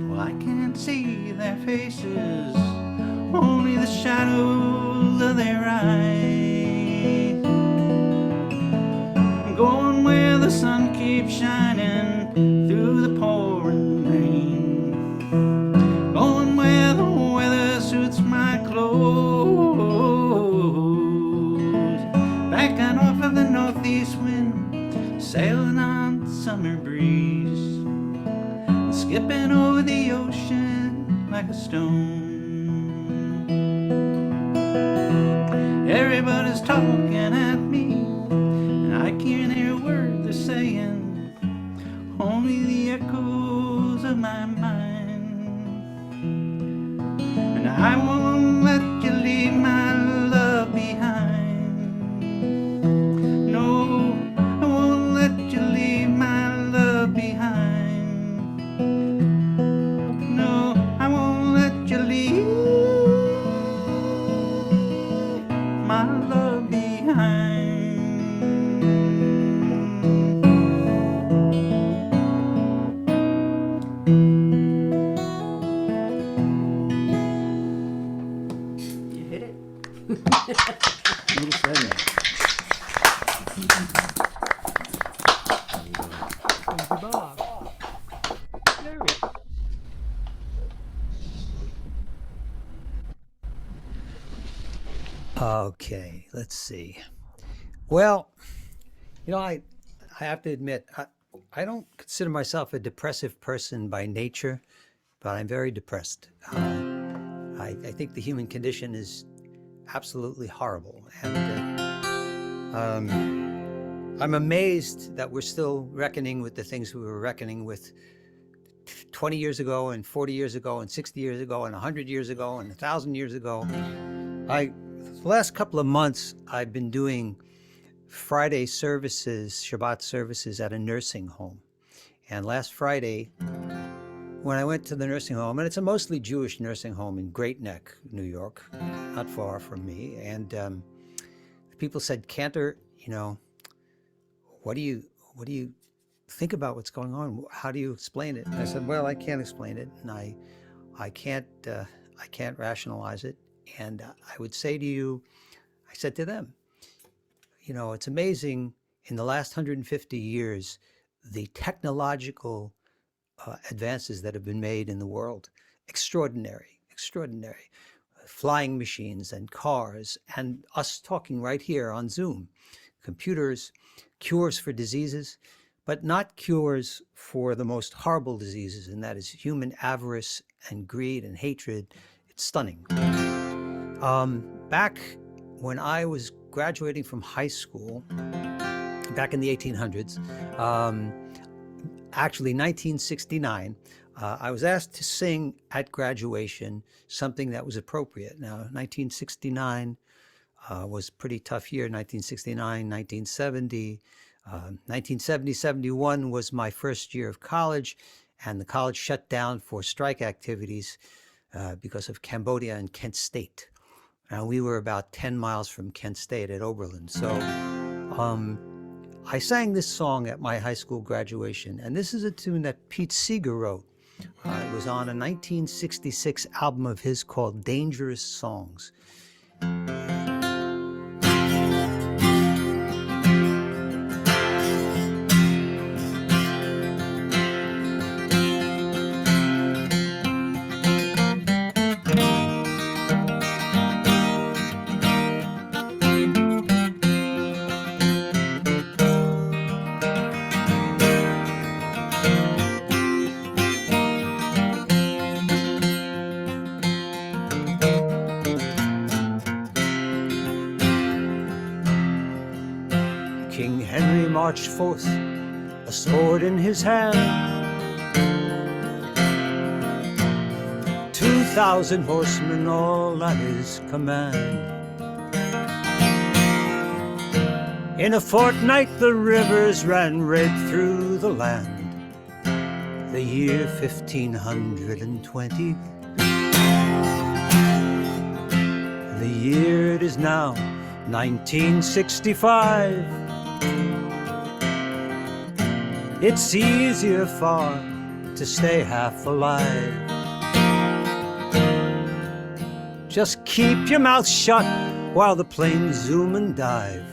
well, I can't see their faces, only the shadows of their eyes. Going where the sun keeps shining through the pouring rain, going where the weather suits my clothes, backing off of the northeast wind, sailing on the summer breeze, skipping over the ocean like a stone. Everybody's talking at me, and I can't hear a word they're saying, only the echoes of my mind. And I won't let you leave my love behind. No, I won't let you leave my love behind. No, I won't let you leave my love behind. Little segment. Thank you, Bob. Larry. Okay, let's see. Well, I have to admit, I don't consider myself a depressive person by nature, but I'm very depressed. I think the human condition is absolutely horrible, and I'm amazed that we're still reckoning with the things we were reckoning with 20 years ago, and 40 years ago, and 60 years ago, and 100 years ago, and 1,000 years ago. The last couple of months, I've been doing Friday services, Shabbat services at a nursing home. And last Friday, when I went to the nursing home, and it's a mostly Jewish nursing home in Great Neck, New York, not far from me, and people said, Cantor, what do you think about what's going on? How do you explain it? And I said, well, I can't explain it, and I can't rationalize it. And I would say to you, I said to them, it's amazing in the last 150 years, the technological advances that have been made in the world, extraordinary, extraordinary. Flying machines and cars, and us talking right here on Zoom. Computers, cures for diseases, but not cures for the most horrible diseases, and that is human avarice and greed and hatred. It's stunning. Back when I was graduating from high school, back in the 1800s, actually 1969, I was asked to sing at graduation something that was appropriate. Now, 1969 was a pretty tough year, 1969, 1970. 1970, 71 was my first year of college, and the college shut down for strike activities because of Cambodia and Kent State. And we were about 10 miles from Kent State at Oberlin. So I sang this song at my high school graduation, and this is a tune that Pete Seeger wrote. It was on a 1966 album of his called Dangerous Songs. King Henry marched forth, a sword in his hand. 2,000 horsemen all at his command. In a fortnight the rivers ran red through the land. The year 1520. The year it is now, 1965. It's easier far to stay half alive. Just keep your mouth shut while the planes zoom and dive.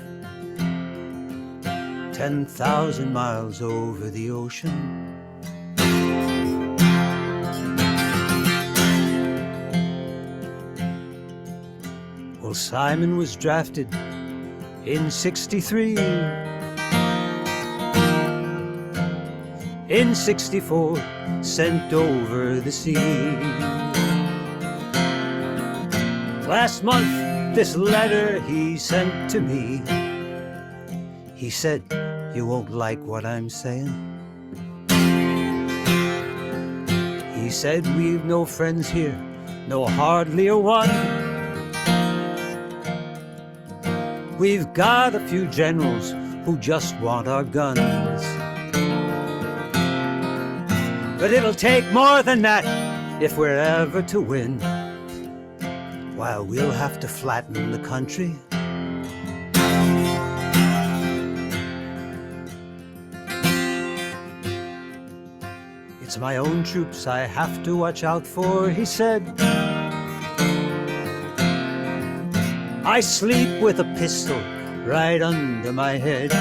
10,000 miles over the ocean. Well, Simon was drafted in 63. In 64, sent over the sea. Last month, this letter he sent to me. He said, you won't like what I'm saying. He said, we've no friends here, no hardly a one. We've got a few generals who just want our guns. But it'll take more than that if we're ever to win. While we'll have to flatten the country. It's my own troops I have to watch out for, he said. I sleep with a pistol right under my head.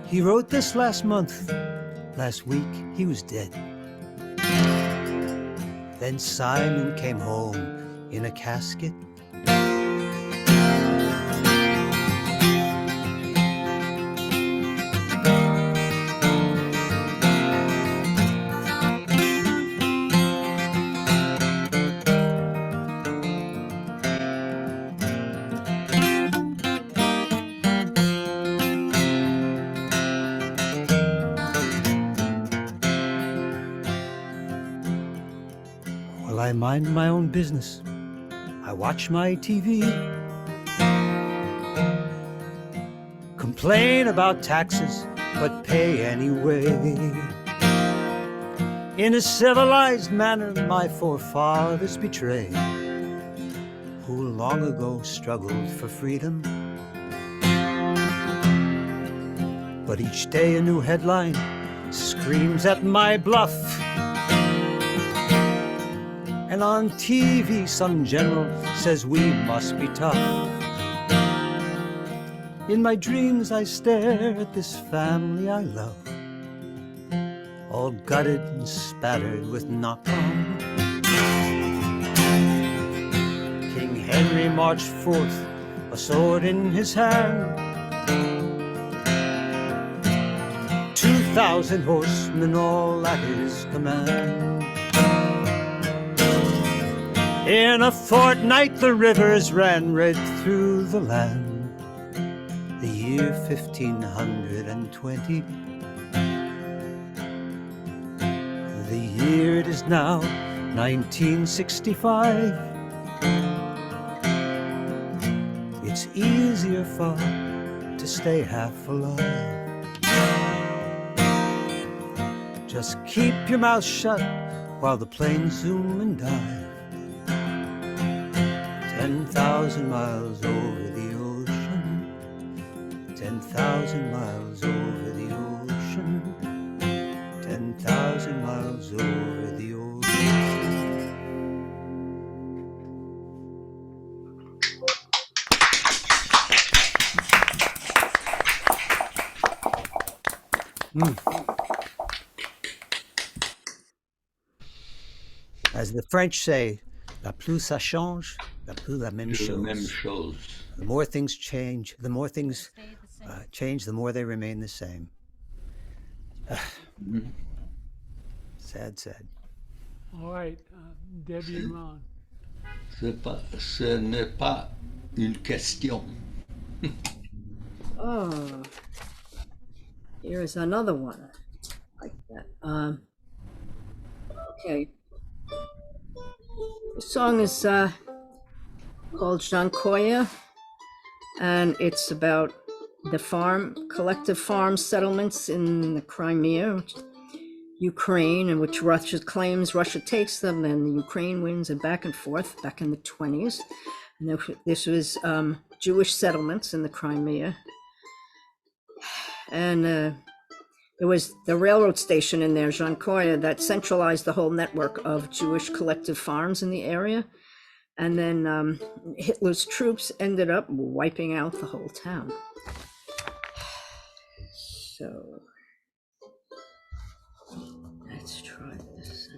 He wrote this last month. Last week he was dead. Then Simon came home in a casket. I mind my own business. I watch my TV. Complain about taxes, but pay anyway. In a civilized manner, my forefathers betray, who long ago struggled for freedom. But each day a new headline screams at my bluff. And on TV some general says we must be tough. In my dreams I stare at this family I love, all gutted and spattered with napalm. King Henry marched forth, a sword in his hand. 2,000 horsemen all at his command. In a fortnight the rivers ran red through the land. The year 1520. The year it is now 1965. It's easier far to stay half alive. Just keep your mouth shut while the planes zoom and dive. 10,000 miles over the ocean. 10,000 miles over the ocean. 10,000 miles over the ocean. As the French say, la plus ça change, la plus la même chose. The more things change, the more things change, the more they remain the same. Sad, sad. All right, Debbie and Ron. Ce n'est pas une question. Oh, here's another one like that. Okay. The song is called Jankoya, and it's about the collective farm settlements in the Crimea, Ukraine, in which Russia claims Russia takes them, and the Ukraine wins, and back and forth back in the 20s. And this was Jewish settlements in the Crimea. And there was the railroad station in there, Jankoya, that centralized the whole network of Jewish collective farms in the area. And then Hitler's troops ended up wiping out the whole town. So let's try this.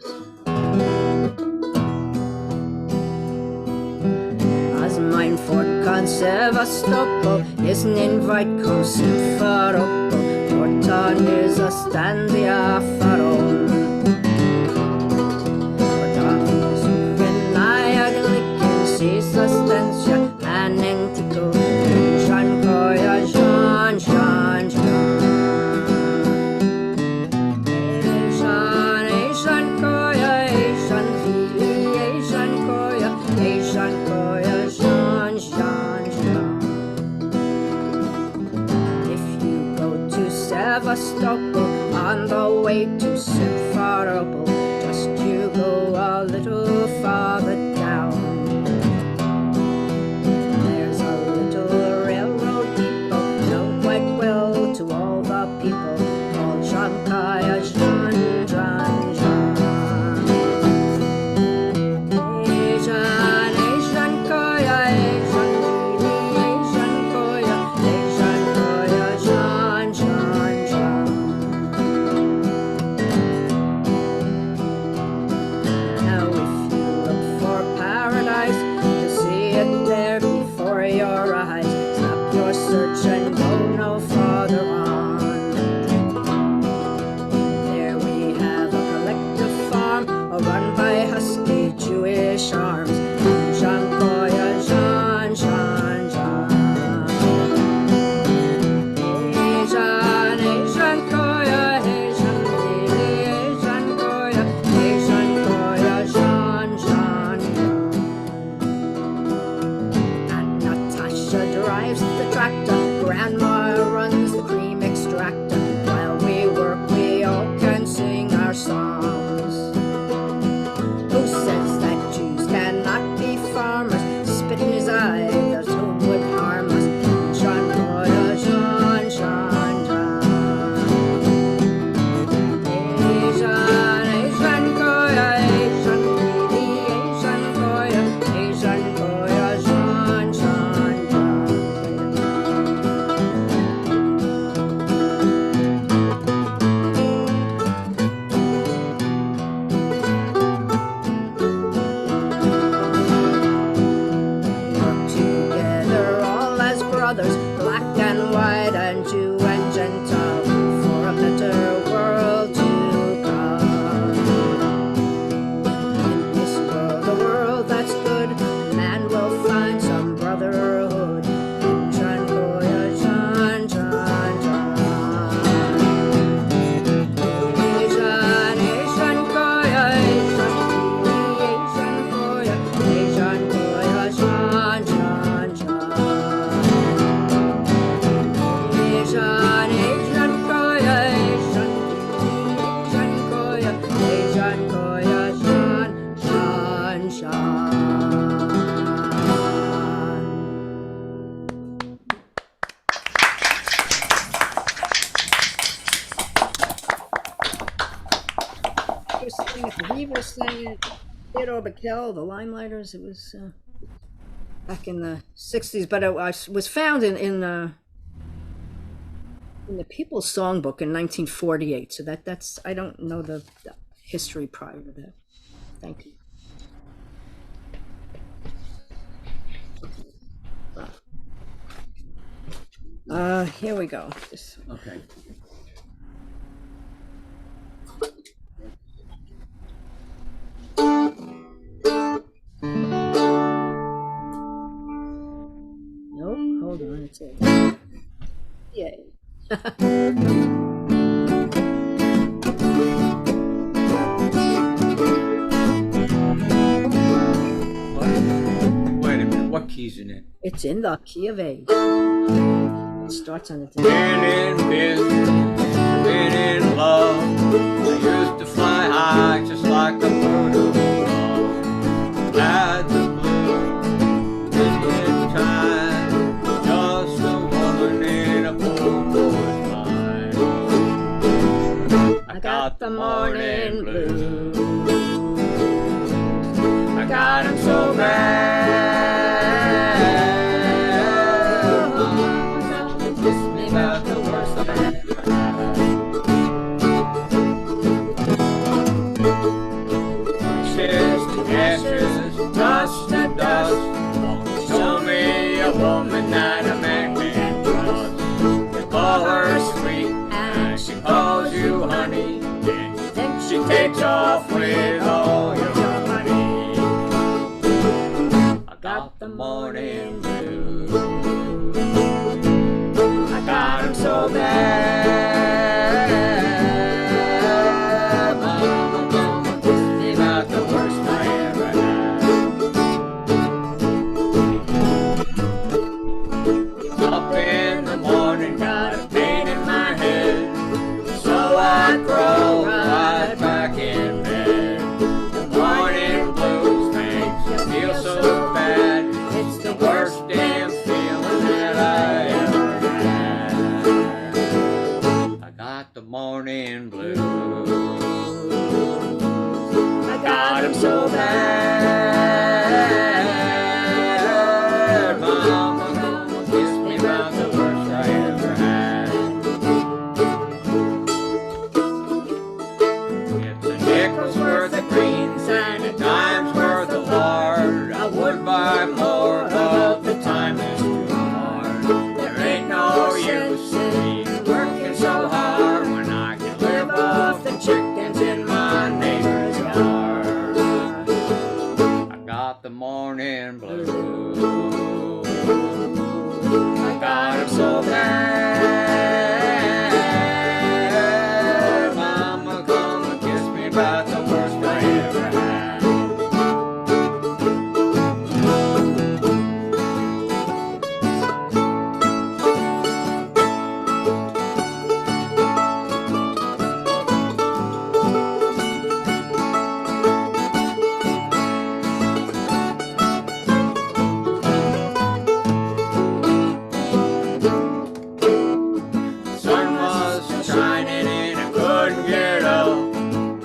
Az mein Fortgang Sevastopol isn't invite close in Faropol. Fortan is a standia faron. Fortan is Ukenaya Glicken, Sisa Stensia, Anentico, Jankoya, Jan, Jan, Jan. Sevastopol on the way to Simferopol, just you go a little farther down. There's a little railroad depot known quite well to all the people, called Jankoya, Jan, Jan, Jan. Hey Jan, hey Jankoya, hey Jan, hey Jankoya, hey Jankoya, Jan, Jan. Your eyes, stop your search and go no farther on. There we have a collective farm, run by husky Jewish arms. Jankoya, Jan, Jan, Jan. Hey Jan, hey Jankoya, hey Jan, hey Jankoya, hey Jankoya, Jan, Jan, Jan. Drives the tractor, Grandma runs the cream extractor. While we work, we all can sing our songs. Who says that Jews cannot Boca sang it, the Weavers sang it, Theodore Bickel, the Limelighters. It was back in the 60s, but it was found in the People's Songbook in 1948. So that's I don't know the history prior to that. Thank you. Here we go. Okay. Nope, hold on, it's it. Yay. Wait a minute, what key's in it? It's in the key of A. It starts on the Been in business, been in love. I used to fly high just like a bird of love. Had the blues, busy time. Just a woman in a poor boy's mind. I got the morning blues. I got 'em so bad. Kiss me about the worst I've ever had. Ashes to ashes, dust to dust. Won't you show me a woman that a man can trust? You call her sweet and she calls you honey. Then you think she takes off with all your money. I got the morning blues. I got 'em so bad. Mama, come and kiss me about the worst I ever had. Up in the morning, got a pain in my head, so I crawl right back in bed. The morning blues makes you feel so bad. It's the worst damn feeling that I ever had. I got the morning blues. I got 'em so bad. Mama, come and kiss me about the worst I ever had. It's a nickel's worth of greens and a dime's worth of lard. I would buy more, but the time is too hard. There ain't no use in me working so hard when I can live off the chickens in my neighbor's yard. I got the morning blues. I got 'em so bad. Mama, come and kiss me about the worst I ever had. Sun was shining and I couldn't get up.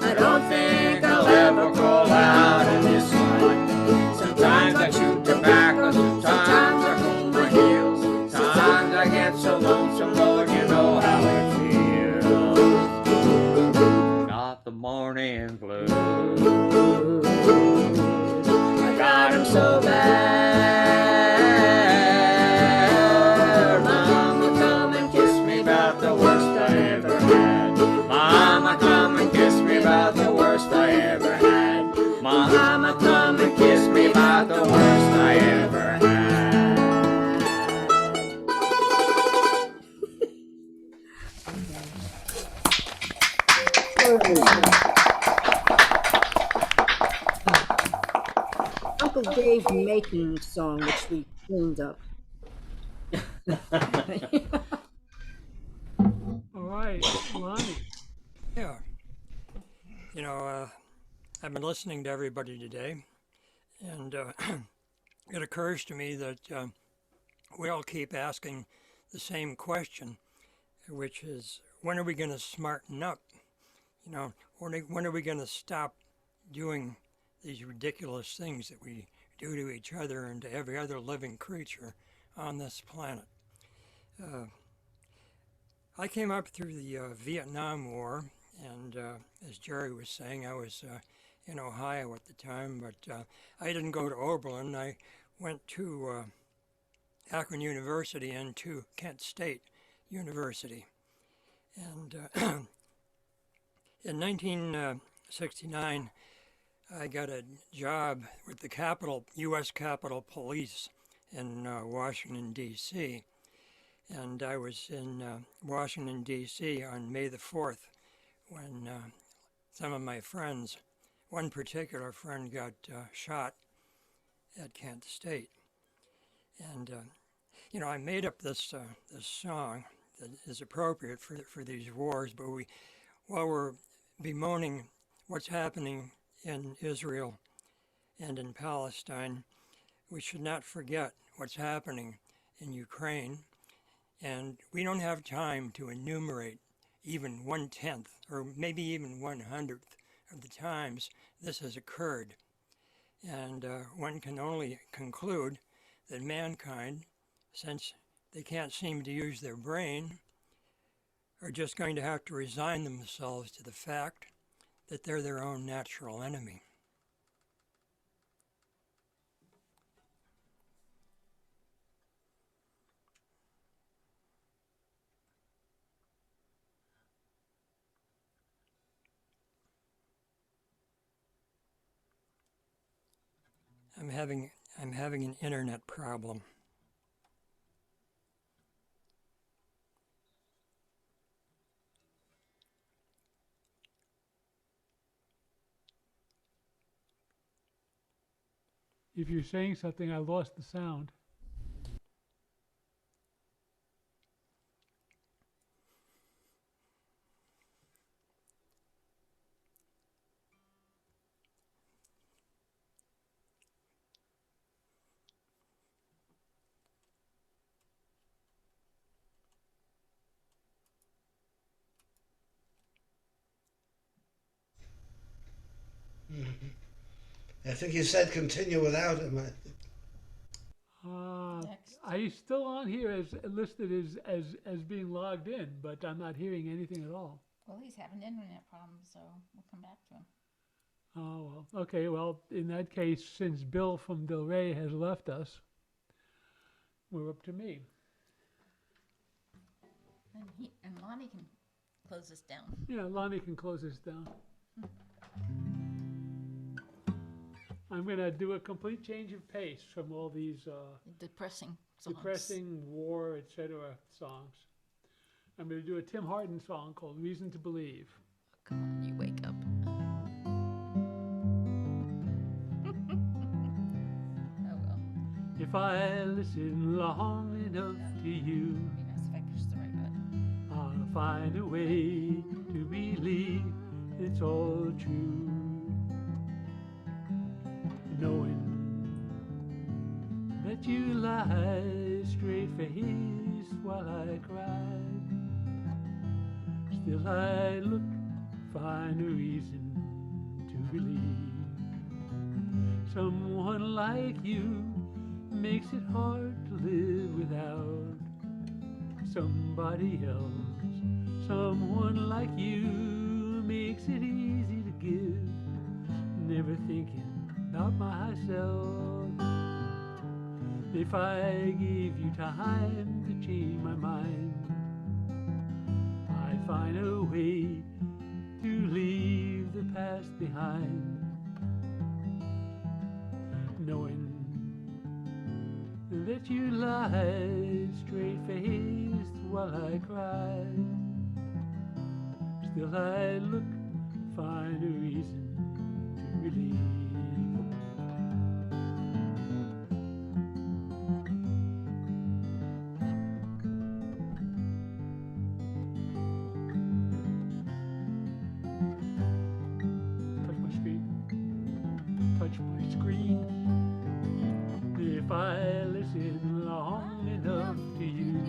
I don't think I'll ever crawl out of this one. Sometimes I chew tobacco, sometimes I comb my heels. Sometimes I get so lonesome, Lord, you know how it feels. Got the morning blues. I got 'em so bad. Mama, come and kiss me about the worst I ever had. Mama, come and kiss me about the worst I ever had. Mama, come and kiss me about the worst I ever had. Uncle Dave making song, which we cleaned up. All right, Lonnie. Yeah. You know, I've been listening to everybody today, and it occurs to me that we all keep asking the same question, which is, when are we going to smarten up? You know, when are we going to stop doing these ridiculous things that we do to each other and to every other living creature on this planet? I came up through the Vietnam War, and as Jerry was saying, I was in Ohio at the time, but I didn't go to Oberlin. I went to Akron University and to Kent State University. And in 1969, I got a job with the U.S. Capitol Police in Washington, D.C. And I was in Washington, D.C. on May the 4th when some of my friends, one particular friend got shot at Kent State. And, you know, I made up this song that is appropriate for these wars, but while we're bemoaning what's happening in Israel and in Palestine, we should not forget what's happening in Ukraine. And we don't have time to enumerate even 1/10 or maybe even 1/100th of the times this has occurred. And one can only conclude that mankind, since they can't seem to use their brain, are just going to have to resign themselves to the fact that they're their own natural enemy. I'm having an internet problem. If you're saying something, I lost the sound. I think you said continue without him. He's still on here as listed as being logged in, but I'm not hearing anything at all. Well, he's having internet problems, so we'll come back to him. Oh, well, okay. Well, in that case, since Bill from Del Rey has left us, we're up to me. And Lonnie can close this down. Yeah, Lonnie can close this down. I'm going to do a complete change of pace from all these depressing songs. Depressing, war, etc. songs. I'm going to do a Tim Horton song called Reason to Believe. Oh, come on, you wake up. Oh, well. If I listen long enough to you, it'd be nice if I pushed the right button. I'll find a way to believe it's all true. Knowing that you lie straight-faced while I cry, still I look, find a reason to believe. Someone like you makes it hard to live without somebody else. Someone like you makes it easy to give, never thinking about myself. If I gave you time to change my mind, I'd find a way to leave the past behind. Knowing that you lied straight-faced while I cried, still I look, find a reason to believe. Touch my screen. If I listen long enough to you,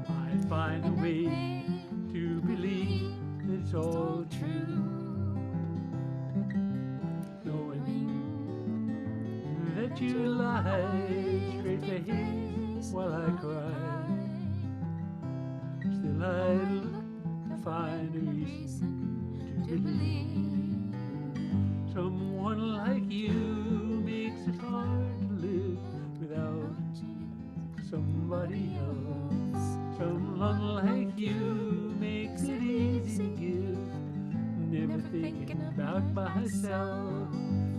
I'd find a way to believe that that you lie straight face while I cry. Still I look to find a reason to believe. Someone like you makes it hard to live without somebody else. Someone like you makes it easy to give. Never thinking about myself.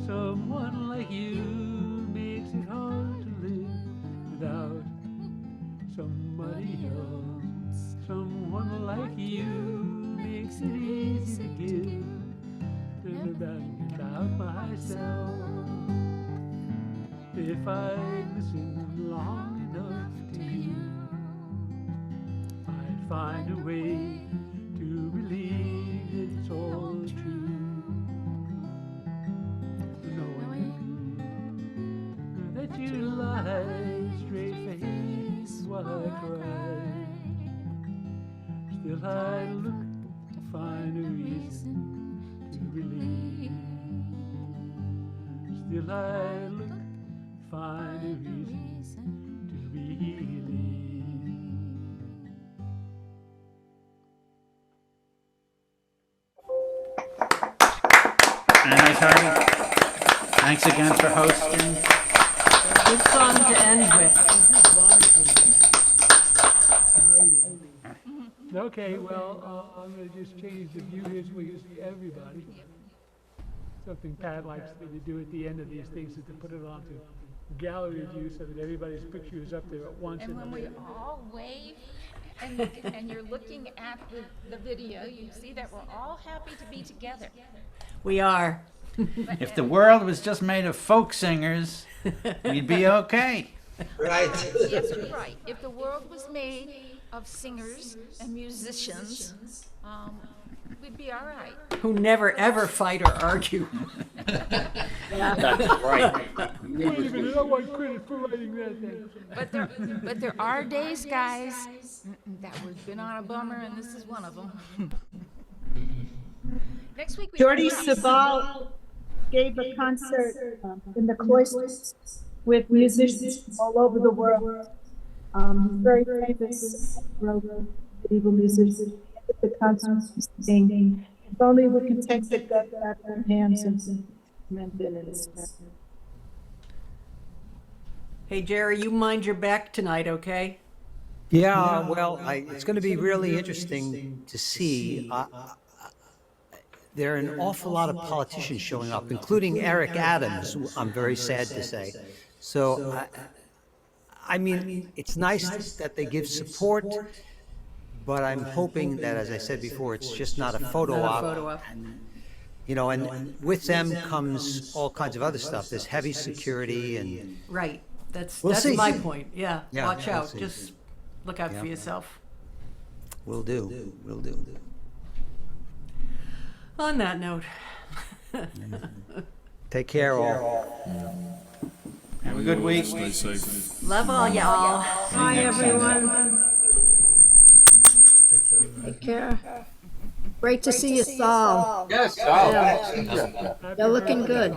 Someone like you makes it hard to live without somebody else. Someone like you makes it easy to give. Never thinking about myself. If I listen long enough to you, I'd find a way to believe it's all true. Knowing that you lie straight face while I cry. Still I look to find a reason to believe. Still I look to find a reason to believe. Nice, Harvey. Thanks again for hosting. Good song to end with. Okay, well, I'm going to just change the view here so we can see everybody. Something Pat likes me to do at the end of these things is to put it onto gallery view so that everybody's picture is up there at once. And when we all wave and you're looking at the video, you see that we're all happy to be together. We are. If the world was just made of folk singers, we'd be okay. Right. Yes, you're right. If the world was made of singers and musicians, we'd be all right. Who never ever fight or argue. That's right. Wait a minute, I want credit for writing that thing. But there are days, guys, that we've been on a bummer, and this is one of them. Next week, Jordi Sabal gave a concert in the cloisters with musicians all over the world. Very famous medieval musicians. At the concert, saying, "If only we can take the gut out of our hands and cement it in his head." Hey, Jerry, you mind your back tonight, okay? Yeah, well, it's going to be really interesting to see. There are an awful lot of politicians showing up, including Eric Adams, who I'm very sad to say. So, I mean, it's nice that they give support, but I'm hoping that, as I said before, it's just not a photo op. And, you know, and with them comes all kinds of other stuff. There's heavy security and... Right. That's see. my point. Yeah. Yeah, Watch we'll out. see. Just look out for yourself. Will do. Will do. On that note. Take care, all. Have a good week. Stay safe. Love all y'all. Bye, everyone. Take care. Great to see you, Saul. Yes, Yeah. You're looking good.